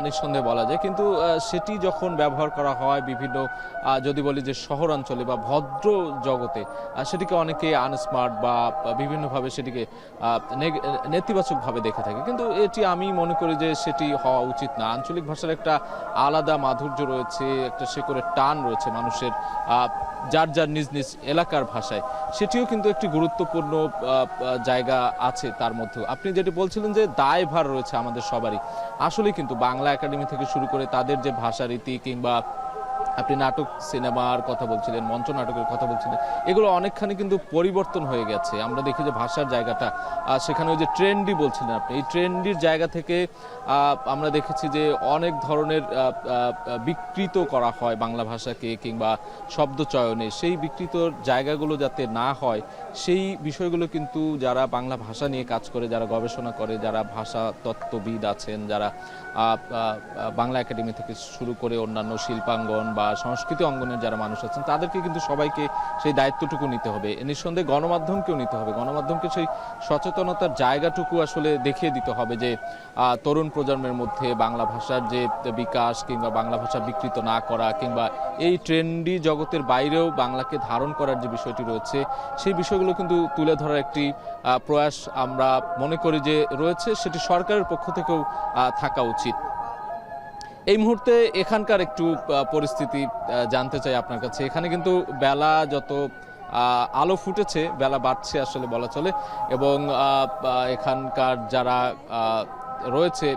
নিঃসন্দেহে বলা যায়, কিন্তু সেটি যখন ব্যবহার করা হয় বিভিন্ন যদি বলি যে শহরাঞ্চলে বা ভদ্র জগতে, সেটিকে অনেকে আনস্মার্ট বা বিভিন্নভাবে সেটিকে নেতিবাচকভাবে দেখে থাকে, কিন্তু এটি আমি মনে করি যে সেটি হওয়া উচিত না। আঞ্চলিক ভাষার একটা আলাদা মাধুর্য রয়েছে, একটা শেকড়ের টান রয়েছে মানুষের যার যার নিজ নিজ এলাকার ভাষায়, সেটিও কিন্তু একটি গুরুত্বপূর্ণ জায়গা আছে তার মধ্যেও। আপনি যেটি বলছিলেন যে দায়ভার রয়েছে আমাদের সবারই, আসলে কিন্তু বাংলা একাডেমি থেকে শুরু করে তাদের যে ভাষারীতি কিংবা আপনি নাটক সিনেমার কথা বলছিলেন, মঞ্চ নাটকের কথা বলছিলেন, এগুলো অনেকখানি কিন্তু পরিবর্তন হয়ে গেছে। আমরা দেখি যে ভাষার জায়গাটা সেখানে ওই যে ট্রেন্ডি বলছিলেন আপনি, এই ট্রেন্ডির জায়গা থেকে আমরা দেখেছি যে অনেক ধরনের বিকৃত করা হয় বাংলা ভাষাকে কিংবা শব্দ চয়নে, সেই বিকৃত জায়গাগুলো যাতে না হয় সেই বিষয়গুলো কিন্তু যারা বাংলা ভাষা নিয়ে কাজ করে, যারা গবেষণা করে, যারা ভাষা তত্ত্ববিদ আছেন, যারা বাংলা একাডেমি থেকে শুরু করে অন্যান্য শিল্পাঙ্গন বা সংস্কৃতি অঙ্গনের যারা মানুষ আছেন, তাদেরকে কিন্তু সবাইকে সেই দায়িত্বটুকু নিতে হবে। নিঃসন্দেহে গণমাধ্যমকেও নিতে হবে, গণমাধ্যমকে সেই সচেতনতার জায়গাটুকু আসলে দেখিয়ে দিতে হবে যে তরুণ প্রজন্মের মধ্যে বাংলা ভাষার যে বিকাশ কিংবা বাংলা ভাষা বিকৃত না করা কিংবা এই ট্রেন্ডি জগতের বাইরেও বাংলাকে ধারণ করার যে বিষয়টি রয়েছে, সেই বিষয়গুলো কিন্তু তুলে ধরার একটি প্রয়াস আমরা মনে করি যে রয়েছে, সেটি সরকারের পক্ষ থেকেও থাকা উচিত। এই মুহূর্তে এখানকার একটু পরিস্থিতি জানতে চাই আপনার কাছে। এখানে কিন্তু বেলা যত আলো ফুটেছে, বেলা বাড়ছে আসলে বলা চলে, এবং এখানকার যারা রয়েছে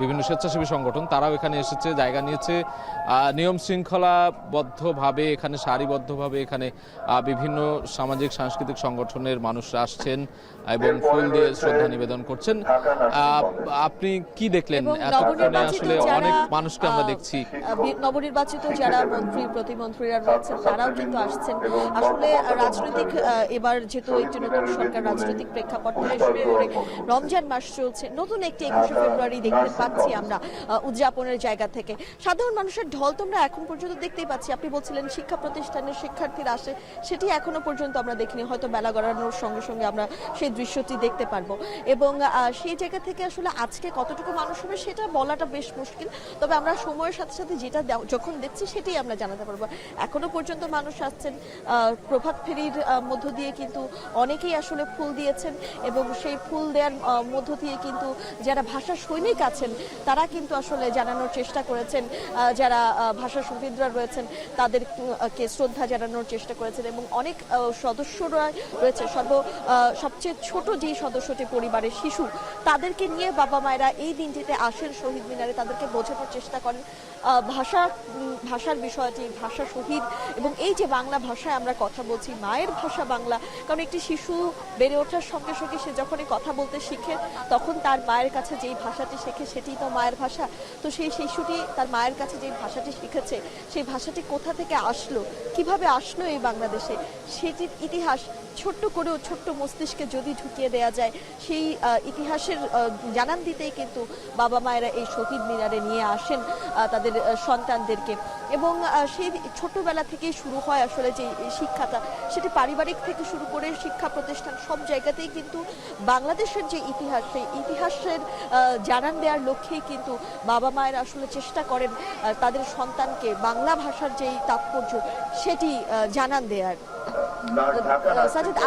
বিভিন্ন স্বেচ্ছাসেবী সংগঠন, তারাও এখানে এসেছে, জায়গা নিয়েছে নিয়ম শৃঙ্খলাবদ্ধভাবে, এখানে সারিবদ্ধভাবে এখানে বিভিন্ন সামাজিক সাংস্কৃতিক সংগঠনের মানুষরা আসছেন এবং ফুল দিয়ে শ্রদ্ধা নিবেদন করছেন। আপনি কি দেখলেন? এতক্ষণে আসলে অনেক মানুষকে আমরা দেখছি, নবনির্বাচিত যারা মন্ত্রী প্রতিমন্ত্রীরা রয়েছেন তারাও কিন্তু আসছেন। আসলে রাজনৈতিক এবার যেহেতু একটি নতুন সরকার, রাজনৈতিক প্রেক্ষাপট থেকে শুরু করে রমজান মাস চলছে, নতুন একটি 21শে ফেব্রুয়ারি দেখতে পাচ্ছি আমরা উদযাপনের জায়গা থেকে। সাধারণ মানুষের ঢল তো আমরা এখন পর্যন্ত দেখতেই পাচ্ছি। আপনি বলছিলেন শিক্ষা প্রতিষ্ঠানের শিক্ষার্থীরা আসে, সেটি এখনো পর্যন্ত আমরা দেখিনি, হয়তো বেলা গড়ানোর সঙ্গে সঙ্গে আমরা সেই দৃশ্যটি দেখতে পারবো। এবং সেই জায়গা থেকে আসলে আজকে কতটুকু মানুষ হবে সেটা বলাটা বেশ মুশকিল, তবে আমরা সময়ের সাথে সাথে যেটা যখন দেখছি সেটাই আমরা জানাতে পারবো। এখনো পর্যন্ত মানুষ আসছেন, প্রভাত ফেরির মধ্য দিয়ে কিন্তু অনেকেই আসলে ফুল দিয়েছেন, এবং সেই ফুল দেওয়ার মধ্য দিয়ে কিন্তু যারা ভাষা সৈনিক আছেন তারা কিন্তু আসলে জানানোর চেষ্টা করেছেন, যারা ভাষা শহীদরা রয়েছেন তাদেরকে শ্রদ্ধা জানানোর চেষ্টা করেছেন, এবং অনেক সদস্যরা রয়েছে, সবচেয়ে ছোট যে সদস্যটি পরিবারের শিশু, তাদেরকে নিয়ে বাবা মায়েরা এই দিনটিতে আসেন শহীদ মিনারে, তাদেরকে বোঝানোর চেষ্টা করেন ভাষার বিষয়টি, ভাষা শহীদ, এবং এই যে বাংলা ভাষায় আমরা কথা বলছি, মায়ের ভাষা বাংলা। কারণ একটি শিশু বেড়ে ওঠার সঙ্গে সঙ্গে সে যখনই কথা বলতে শিখে তখন তার মায়ের কাছে যেই ভাষাটি শেখে সেটি তো মায়ের ভাষা। তো সেই শিশুটি তার মায়ের কাছে যেই ভাষাটি শিখেছে, সেই ভাষাটি কোথা থেকে আসলো, কিভাবে আসলো এই বাংলাদেশে, সেটির ইতিহাস ছোট্ট করেও ছোট্ট মস্তিষ্কে যদি ঢুকিয়ে দেওয়া যায়, সেই ইতিহাসের জানান দিতেই কিন্তু বাবা মায়েরা এই শহীদ মিনারে নিয়ে আসেন তাদের সন্তানদেরকে। এবং সেই ছোটবেলা থেকেই শুরু হয় আসলে যে শিক্ষাটা, সেটি পারিবারিক থেকে শুরু করে শিক্ষা প্রতিষ্ঠান সব জায়গাতেই কিন্তু বাংলাদেশের যে ইতিহাস, সেই ইতিহাসের জানান দেওয়ার লক্ষ্যেই কিন্তু বাবা মায়েরা আসলে চেষ্টা করেন তাদের সন্তানকে বাংলা ভাষার যেই তাৎপর্য সেটি জানান দেওয়ার।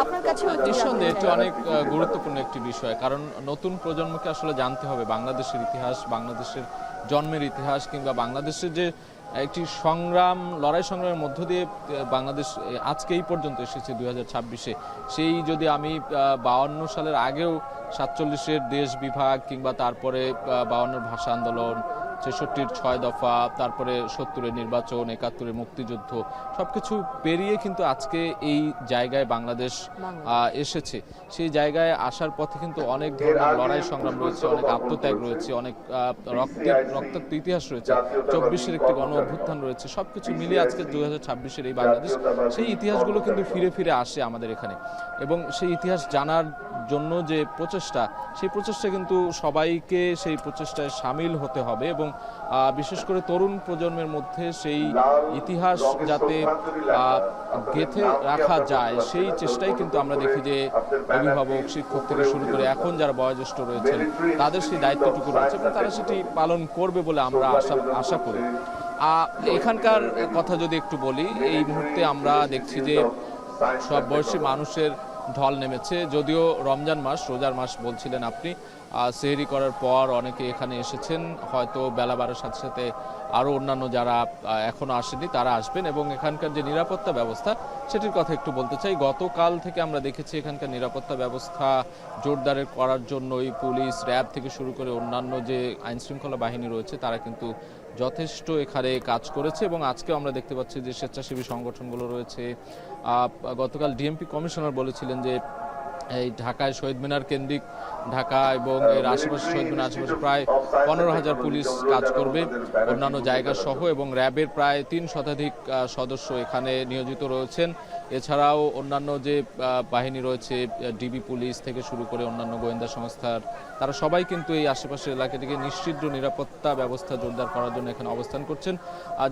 আপনার কাছে নিঃসন্দেহে এটি অনেক গুরুত্বপূর্ণ একটি বিষয়, কারণ নতুন প্রজন্মকে আসলে জানতে হবে বাংলাদেশের ইতিহাস, বাংলাদেশের জন্মের ইতিহাস, কিংবা বাংলাদেশের যে একটি লড়াই সংগ্রামের মধ্য দিয়ে বাংলাদেশ আজকে এই পর্যন্ত এসেছে 2026-এ। সেই যদি আমি 52 সালের আগেও 47-এর দেশ বিভাগ কিংবা তারপরে 52-এর ভাষা আন্দোলন, ছেষট্টির 6 দফা, তারপরে 70-এর নির্বাচন, 71-এর মুক্তিযুদ্ধ, সবকিছু পেরিয়ে কিন্তু আজকে এই জায়গায় বাংলাদেশ এসেছে। সেই জায়গায় আসার পথে কিন্তু অনেক ধরনের লড়াই সংগ্রাম রয়েছে, অনেক আত্মত্যাগ রয়েছে, অনেক রক্তাক্ত ইতিহাস রয়েছে, 24-এর একটি গণ অভ্যুত্থান রয়েছে। সবকিছু মিলিয়ে আজকে 2026-এর এই বাংলাদেশ, সেই ইতিহাসগুলো কিন্তু ফিরে ফিরে আসে আমাদের এখানে, এবং সেই ইতিহাস জানার জন্য যে প্রচেষ্টা, সেই প্রচেষ্টা কিন্তু সবাইকে সেই প্রচেষ্টায় সামিল হতে হবে, এবং বিশেষ করে তরুণ প্রজন্মের মধ্যে সেই ইতিহাস যাতে গেঁথে রাখা যায়, সেই চেষ্টাই কিন্তু আমরা দেখি যে অভিভাবক, শিক্ষক থেকে শুরু করে এখন যারা বয়োজ্যেষ্ঠ রয়েছেন তাদের সেই দায়িত্বটুকু রয়েছে, এবং তারা সেটি পালন করবে বলে আমরা আশা করি। এখানকার কথা যদি একটু বলি, এই মুহূর্তে আমরা দেখছি যে সব বয়সী মানুষের ঢল নেমেছে। যদিও রমজান মাস, রোজার মাস বলছিলেন আপনি, সেহরি করার পর অনেকে এখানে এসেছেন, হয়তো বেলা বাড়ার সাথে সাথে আরও অন্যান্য যারা এখনো আসেনি তারা আসবেন। এবং এখানকার যে নিরাপত্তা ব্যবস্থা, সেটির কথা একটু বলতে চাই। গতকাল থেকে আমরা দেখেছি এখানকার নিরাপত্তা ব্যবস্থা জোরদার করার জন্যই পুলিশ, র্যাব থেকে শুরু করে অন্যান্য যে আইনশৃঙ্খলা বাহিনী রয়েছে তারা কিন্তু যথেষ্ট এখানে কাজ করেছে। এবং আজকেও আমরা দেখতে পাচ্ছি যে স্বেচ্ছাসেবী সংগঠনগুলো রয়েছে। গতকাল ডিএমপি কমিশনার বলেছিলেন যে এই ঢাকায় শহীদ মিনার কেন্দ্রিক ঢাকা এবং এর আশেপাশে শহীদ মিনার আশেপাশে প্রায় 15,000 পুলিশ কাজ করবে অন্যান্য জায়গা সহ, এবং র্যাবের প্রায় 3 শতাধিক সদস্য এখানে নিয়োজিত রয়েছেন। এছাড়াও অন্যান্য যে বাহিনী রয়েছে, ডিবি পুলিশ থেকে শুরু করে অন্যান্য গোয়েন্দা সংস্থার, তারা সবাই কিন্তু এই আশেপাশের এলাকাটিকে নিশ্চিদ্র নিরাপত্তা ব্যবস্থা জোরদার করার জন্য এখানে অবস্থান করছেন।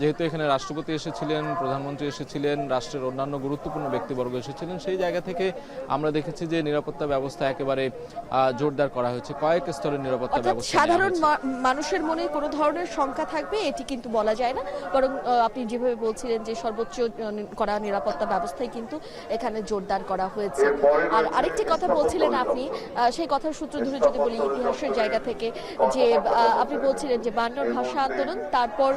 যেহেতু এখানে রাষ্ট্রপতি এসেছিলেন, প্রধানমন্ত্রী এসেছিলেন, রাষ্ট্রের অন্যান্য গুরুত্বপূর্ণ ব্যক্তিবর্গ এসেছিলেন, সেই জায়গা থেকে আমরা দেখেছি যে নিরাপত্তা ব্যবস্থা একেবারে জোরদার করা হয়েছে। কয়েক স্তরের নিরাপত্তা ব্যবস্থা। সাধারণ মানুষের মনে কোনো ধরনের শঙ্কা থাকবে এটি কিন্তু বলা যায় না, বরং আপনি যেভাবে বলছিলেন যে সর্বোচ্চ করা নিরাপত্তা ব্যবস্থায় কিন্তু এখানে জোরদার করা হয়েছে। আর আরেকটি কথা বলছিলেন আপনি, সেই কথার সূত্র ধরে যদি বলি ইতিহাসের জায়গা থেকে, যে আপনি বলছিলেন যে 52 ভাষা আন্দোলন, তারপর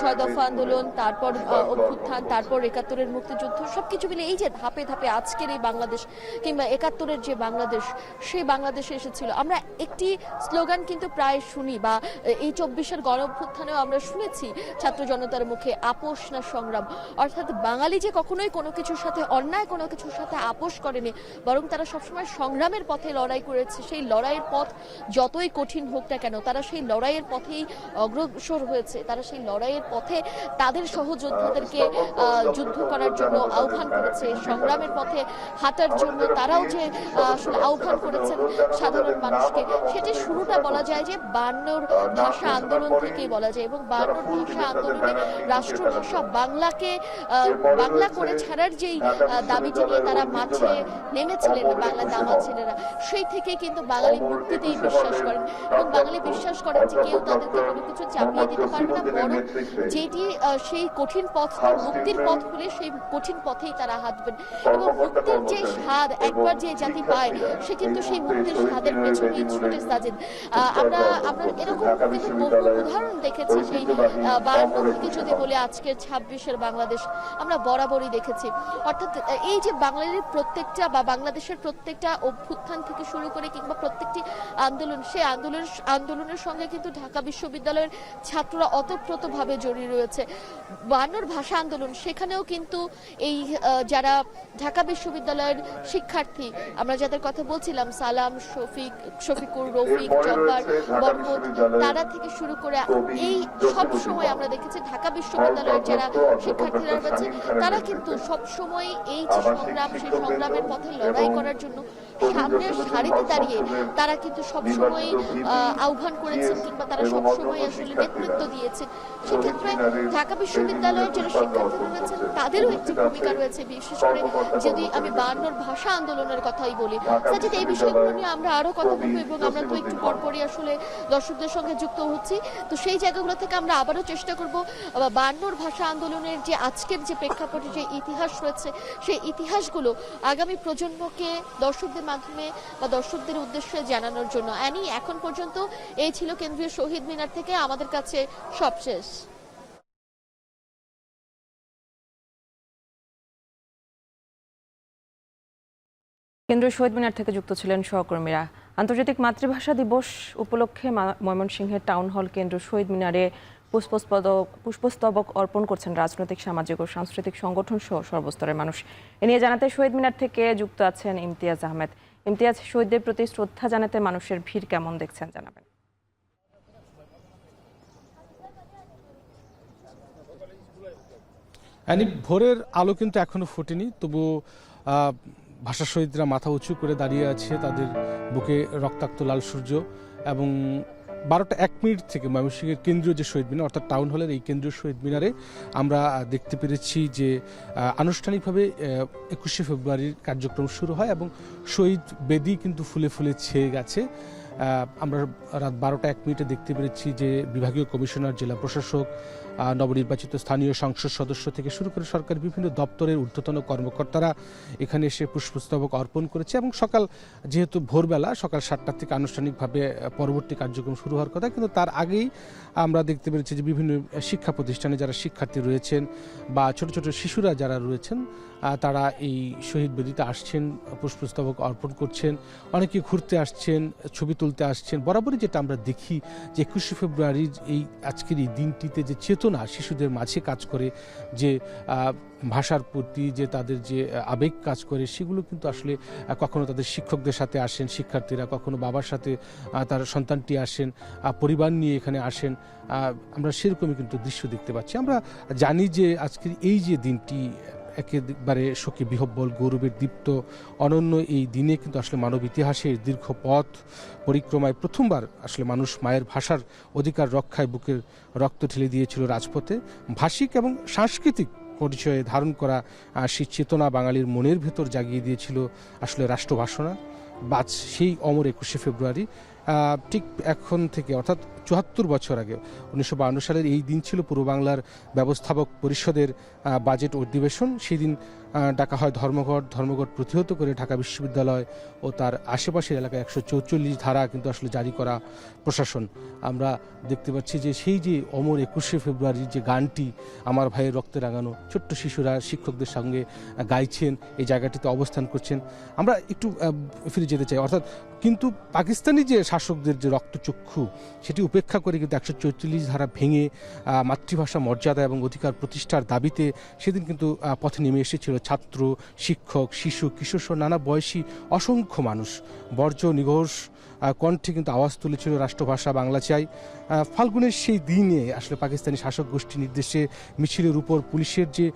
6 দফা আন্দোলন, তারপর অভ্যুত্থান, তারপর 71-এর মুক্তিযুদ্ধ, সবকিছু মিলে এই যে ধাপে ধাপে আজকের এই বাংলাদেশ কিংবা 71-এর যে বাংলাদেশ, সেই বাংলাদেশে এসেছিল। আমরা একটি স্লোগান কিন্তু প্রায় শুনি, বা এই 24-এর গণ অভ্যুত্থানেও আমরা শুনেছি ছাত্র জনতার মুখে, আপোষ না সংগ্রাম। অর্থাৎ বাঙালি যে কখনোই কোনো কিছুর সাথে, অন্যায় কোনো কিছুর সাথে আপোষ করেনি, বরং তারা সবসময় সংগ্রামের পথে লড়াই করেছে। সেই লড়াইয়ের পথ যতই কঠিন হোক না কেন, তারা সেই লড়াইয়ের পথেই অগ্রসর হয়েছে। তারা সেই লড়াইয়ের পথে তাদের সহযোদ্ধাদেরকে যুদ্ধ করার জন্য আহ্বান করেছে, সংগ্রামের পথে হাঁটার জন্য তারাও যে আসলে আহ্বান করেছেন সাধারণ মানুষকে, সেটি শুরুটা বলা যায় যে 52 ভাষা আন্দোলন থেকেই বলা যায়। এবং 52 ভাষা আন্দোলনে রাষ্ট্রভাষা বাংলাকে বাংলা করে ছাড়ার যেই দাবিটি নিয়ে তারা মাঠে নেমেছিলেন বাংলা দামাল ছেলেরা, সেই থেকে কিন্তু বাঙালি মুক্তিতেই বিশ্বাস করেন, এবং বাঙালি বিশ্বাস করেন যে কেউ তাদেরকে কোনো কিছু চাপিয়ে দিতে পারবে না, বরং যেটি সেই কঠিন পথ, মুক্তির পথ হলে সেই কঠিন পথেই তারা হাঁটবেন। এবং মুক্তির যে স্বাদ একবার যে জাতি পায়, সে কিন্তু সেই মুক্তির স্বাদের পেছনেই ছুটে সাজেন। আমরা এরকম কিন্তু বহু উদাহরণ দেখেছি। সেই 52 থেকে যদি বলে আজকের 26-এর বাংলাদেশ আমরা বরাবরই দেখেছি। অর্থাৎ এই যে বাঙালির প্রত্যেকটা বা বাংলাদেশের প্রত্যেকটা অভ্যুত্থান থেকে শুরু করে কিংবা প্রত্যেকটি আন্দোলন, সেই আন্দোলনের সঙ্গে কিন্তু ঢাকা বিশ্ববিদ্যালয়ের ছাত্ররা ওতপ্রোতভাবে জড়িয়ে রয়েছে। 52 ভাষা আন্দোলন, সেখানেও কিন্তু এই যারা ঢাকা বিশ্ববিদ্যালয়ের শিক্ষার্থী, আমরা যাদের কথা বলছিলাম, সালাম, শফিকুর, রফিক, জব্বার, বরকত, তারা থেকে শুরু করে এই সব সময় আমরা দেখেছি ঢাকা বিশ্ববিদ্যালয়ের যারা শিক্ষার্থীরা রয়েছে, তারা কিন্তু সব সময় এই যে সংগ্রাম, সেই সংগ্রামের পথে লড়াই করার জন্য সামনের সারিতে দাঁড়িয়ে তারা কিন্তু সবসময় আহ্বান করেছেন, কিংবা তারা সবসময় আসলে নেতৃত্ব দিয়েছেন। সেক্ষেত্রে ঢাকা বিশ্ববিদ্যালয়ের যারা শিক্ষার্থী রয়েছেন তাদেরও একটি ভূমিকা রয়েছে। বিশেষ করে যদি আমি 52 ভাষা আন্দোলনের কথাই বলি, সাজিদ, এই বিষয়গুলো নিয়ে আমরা আরো কথা বলবো, এবং আমরা তো একটু পরপরই আসলে দর্শকদের সঙ্গে যুক্ত হচ্ছি। তো সেই জায়গাগুলো থেকে আমরা আবারও চেষ্টা করব 52 ভাষা আন্দোলনের যে আজকের যে প্রেক্ষাপটে যে ইতিহাস রয়েছে, সেই ইতিহাসগুলো আগামী প্রজন্মকে দর্শকদের মাধ্যমে বা দর্শকদের উদ্দেশ্যে জানানোর জন্য। অ্যানি, এখন পর্যন্ত এই ছিল কেন্দ্রীয় শহীদ মিনার থেকে আমাদের কাছে সবশেষ। কেন্দ্রীয় শহীদ মিনার থেকে যুক্ত ছিলেন সহকর্মীরা। আন্তর্জাতিক মাতৃভাষা দিবস উপলক্ষে ময়মনসিংহের টাউন হল কেন্দ্র শহীদ মিনারে পুষ্পস্তবক অর্পণ করছেন রাজনৈতিক, সামাজিক ও সাংস্কৃতিক সংগঠন সহ সর্বস্তরের মানুষ। এ নিয়ে জানাতে শহীদ মিনার থেকে যুক্ত আছেন ইমতিয়াজ আহমেদ। ইমতিয়াজ, শহীদদের প্রতি শ্রদ্ধা জানাতে মানুষের ভিড় কেমন দেখছেন জানাবেন। ভোরের আলো কিন্তু এখনো ফোটেনি, তবু ভাষা শহীদরা মাথা উঁচু করে দাঁড়িয়ে আছে, তাদের বুকে রক্তাক্ত লাল সূর্য। এবং 12টা 1 মিনিট থেকে ময়মনসিংহের কেন্দ্রীয় যে শহীদ মিনার অর্থাৎ টাউন হলের এই কেন্দ্রীয় শহীদ মিনারে আমরা দেখতে পেরেছি যে আনুষ্ঠানিকভাবে 21শে ফেব্রুয়ারির কার্যক্রম শুরু হয় এবং শহীদ বেদি কিন্তু ফুলে ফুলে ছেয়ে গেছে। আমরা রাত 12টা 1 মিনিটে দেখতে পেরেছি যে বিভাগীয় কমিশনার, জেলা প্রশাসক, নবনির্বাচিত স্থানীয় সংসদ সদস্য থেকে শুরু করে সরকার বিভিন্ন দপ্তরের ঊর্ধ্বতন কর্মকর্তারা এখানে এসে পুষ্পস্তবক অর্পণ করেছে। এবং যেহেতু ভোরবেলা সকাল 7টা থেকে আনুষ্ঠানিকভাবে পরবর্তী কার্যক্রম শুরু হওয়ার কথা, কিন্তু তার আগেই আমরা দেখতে পেরেছি যে বিভিন্ন শিক্ষা প্রতিষ্ঠানে যারা শিক্ষার্থী রয়েছেন বা ছোট ছোট শিশুরা যারা রয়েছেন তারা এই শহীদ বেদিতে আসছেন, পুষ্পস্তবক অর্পণ করছেন, অনেকে ঘুরতে আসছেন, ছবি তুলতে আসছেন। বরাবরই যেটা আমরা দেখি যে 21শে ফেব্রুয়ারির এই আজকের এই দিনটিতে যে চেতনা শিশুদের মাঝে কাজ করে, যে ভাষার প্রতি যে তাদের যে আবেগ কাজ করে, সেগুলো কিন্তু আসলে কখনো তাদের শিক্ষকদের সাথে আসেন শিক্ষার্থীরা, কখনো বাবার সাথে তার সন্তানটি আসেন, পরিবার নিয়ে এখানে আসেন। আমরা সেরকমই কিন্তু দৃশ্য দেখতে পাচ্ছি। আমরা জানি যে আজকের এই যে দিনটি একেবারে শোকে বিহ্বল, গৌরবের দীপ্ত অনন্য এই দিনে কিন্তু আসলে মানব ইতিহাসের দীর্ঘ পথ পরিক্রমায় প্রথমবার আসলে মানুষ মায়ের ভাষার অধিকার রক্ষায় বুকের রক্ত ঢেলে দিয়েছিল রাজপথে। ভাষিক এবং সাংস্কৃতিক পরিচয়ে ধারণ করা সেই চেতনা বাঙালির মনের ভেতর জাগিয়ে দিয়েছিল আসলে রাষ্ট্রভাষণা বা সেই অমর 21শে ফেব্রুয়ারি। ঠিক এখন থেকে অর্থাৎ 74 বছর আগে 1952 সালের এই দিন ছিল পূর্ব বাংলার ব্যবস্থাপক পরিষদের বাজেট অধিবেশন। সেই দিন ডাকা হয় ধর্মঘট প্রতিহত করে ঢাকা বিশ্ববিদ্যালয় ও তার আশেপাশের এলাকায় 144 ধারা কিন্তু আসলে জারি করা প্রশাসন। আমরা দেখতে পাচ্ছি যে সেই যে অমর 21শে ফেব্রুয়ারির যে গানটি আমার ভাইয়ের রক্তে রাঙানো, ছোট্ট শিশুরা শিক্ষকদের সঙ্গে গাইছেন, এই জায়গাটিতে অবস্থান করছেন। আমরা একটু ফিরে যেতে চাই, অর্থাৎ কিন্তু পাকিস্তানি যে শাসকদের যে রক্তচক্ষু সেটি উপেক্ষা করে কিন্তু 144 ধারা ভেঙে মাতৃভাষা মর্যাদা এবং অধিকার প্রতিষ্ঠার দাবিতে সেদিন কিন্তু পথে নেমে এসেছিল ছাত্র, শিক্ষক, শিশু, কিশোর সহ নানা বয়সী অসংখ্য মানুষ। বর্জ্য নিঘোষ কণ্ঠে কিন্তু আওয়াজ তুলেছিল রাষ্ট্রভাষা বাংলা চাই। ফাল্গুনের সেই দিনে আসলে পাকিস্তানি শাসক গোষ্ঠী নির্দেশে মিছিলের উপর পুলিশের যে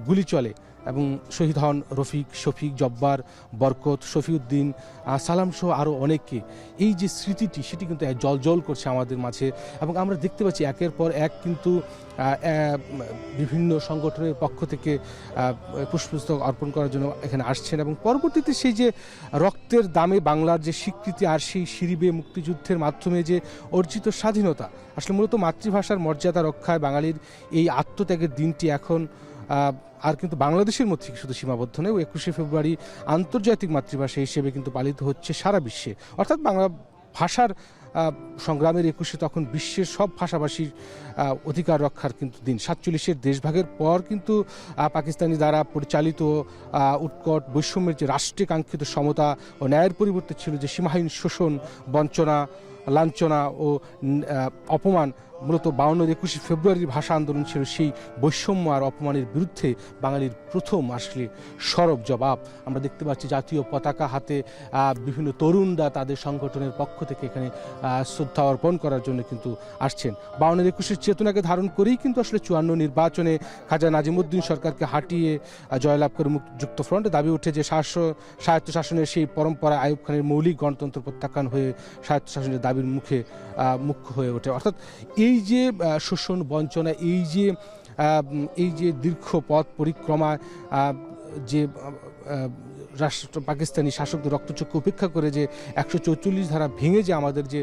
গুলি চলে এবং শহীদ হন রফিক, শফিক, জব্বার, বরকত, শফিউদ্দিন, সালাম সহ আরও অনেককে। এই যে স্মৃতিটি সেটি কিন্তু জল করছে আমাদের মাঝে। এবং আমরা দেখতে পাচ্ছি একের পর এক কিন্তু বিভিন্ন সংগঠনের পক্ষ থেকে পুষ্পস্তবক অর্পণ করার জন্য এখানে আসছেন। এবং পরবর্তীতে সেই যে রক্তের দামে বাংলার যে স্বীকৃতি আর সেই সিরিবে মুক্তিযুদ্ধের মাধ্যমে যে অর্জিত স্বাধীনতা, আসলে মূলত মাতৃভাষার মর্যাদা রক্ষায় বাঙালির এই আত্মত্যাগের দিনটি এখন আর কিন্তু বাংলাদেশের মধ্যে শুধু সীমাবদ্ধ নয়। 21শে ফেব্রুয়ারি আন্তর্জাতিক মাতৃভাষা হিসেবে কিন্তু পালিত হচ্ছে সারা বিশ্বে। অর্থাৎ বাংলা ভাষার সংগ্রামের 21শে তখন বিশ্বের সব ভাষাভাষীর অধিকার রক্ষার কিন্তু দিন। 47-এর দেশভাগের পর কিন্তু পাকিস্তানি দ্বারা পরিচালিত উৎকট বৈষম্যের যে রাষ্ট্রে কাঙ্ক্ষিত সমতা ও ন্যায়ের পরিবর্তে ছিল যে সীমাহীন শোষণ, বঞ্চনা, লাঞ্ছনা ও অপমান। মূলত 52-21শে ফেব্রুয়ারির ভাষা আন্দোলন ছিল সেই বৈষম্য আর অপমানের বিরুদ্ধে বাঙালির প্রথম আসলে সরব জবাব। আমরা দেখতে পাচ্ছি জাতীয় পতাকা হাতে বিভিন্ন তরুণরা তাদের সংগঠনের পক্ষ থেকে এখানে শ্রদ্ধা অর্পণ করার জন্য কিন্তু আসছেন। 52-21-এর চেতনাকে ধারণ করেই কিন্তু আসলে 54 নির্বাচনে খাজা নাজিমুদ্দিন সরকারকে হাঁটিয়ে জয়লাভ করে যুক্ত ফ্রন্টে দাবি ওঠে যে স্বায়ত্তশাসনের সেই পরম্পরা আইয়ুব খানের মৌলিক গণতন্ত্র প্রত্যাখ্যান হয়ে স্বায়ত্তশাসনের দাবির মুখ্য হয়ে ওঠে। অর্থাৎ এই যে শোষণ, বঞ্চনা, এই যে দীর্ঘ পথ পরিক্রমা, যে পাকিস্তানি শাসকদের রক্তচক্ষু উপেক্ষা করে যে 144 ধারা ভেঙে যে আমাদের যে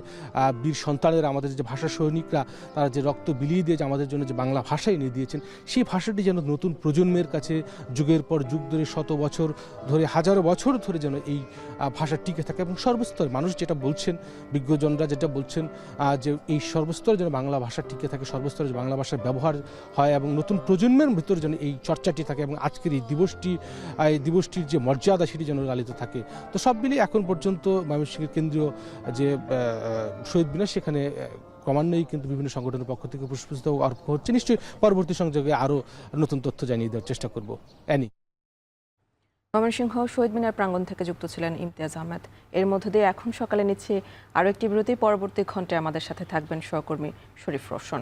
বীর সন্তানেরা, আমাদের যে ভাষা সৈনিকরা তারা যে রক্ত বিলিয়ে দিয়ে যে আমাদের জন্য যে বাংলা ভাষা এনে দিয়েছেন, সেই ভাষাটি যেন নতুন প্রজন্মের কাছে যুগের পর যুগ ধরে, শত বছর ধরে, হাজারো বছর ধরে যেন এই ভাষা টিকে থাকে। এবং সর্বস্তর মানুষ যেটা বলছেন, বিজ্ঞজনরা যেটা বলছেন যে এই সর্বস্তরে যেন বাংলা ভাষা টিকে থাকে, সর্বস্তরে বাংলা ভাষার ব্যবহার হয় এবং নতুন প্রজন্মের ভিতরে যেন এই চর্চাটি থাকে। এবং আজকের এই দিবসটির যে মর্যাদা মর্যাদা সেটি যেন লালিত থাকে। তো সব মিলিয়ে এখন পর্যন্ত ময়মনসিংহের কেন্দ্রীয় যে শহীদ মিনার সেখানে ক্রমান্বয়েই কিন্তু বিভিন্ন সংগঠনের পক্ষ থেকে পুষ্পস্তবক অর্পণ হচ্ছে। নিশ্চয়ই পরবর্তী সংযোগে আরও নতুন তথ্য জানিয়ে দেওয়ার চেষ্টা করব। অ্যানি। ময়মনসিংহ শহীদ মিনার প্রাঙ্গণ থেকে যুক্ত ছিলেন ইমতিয়াজ আহমেদ। এর মধ্য দিয়ে এখন সকালে নিচ্ছে আরও একটি বিরতি। পরবর্তী ঘন্টায় আমাদের সাথে থাকবেন সহকর্মী শরীফ রোশন।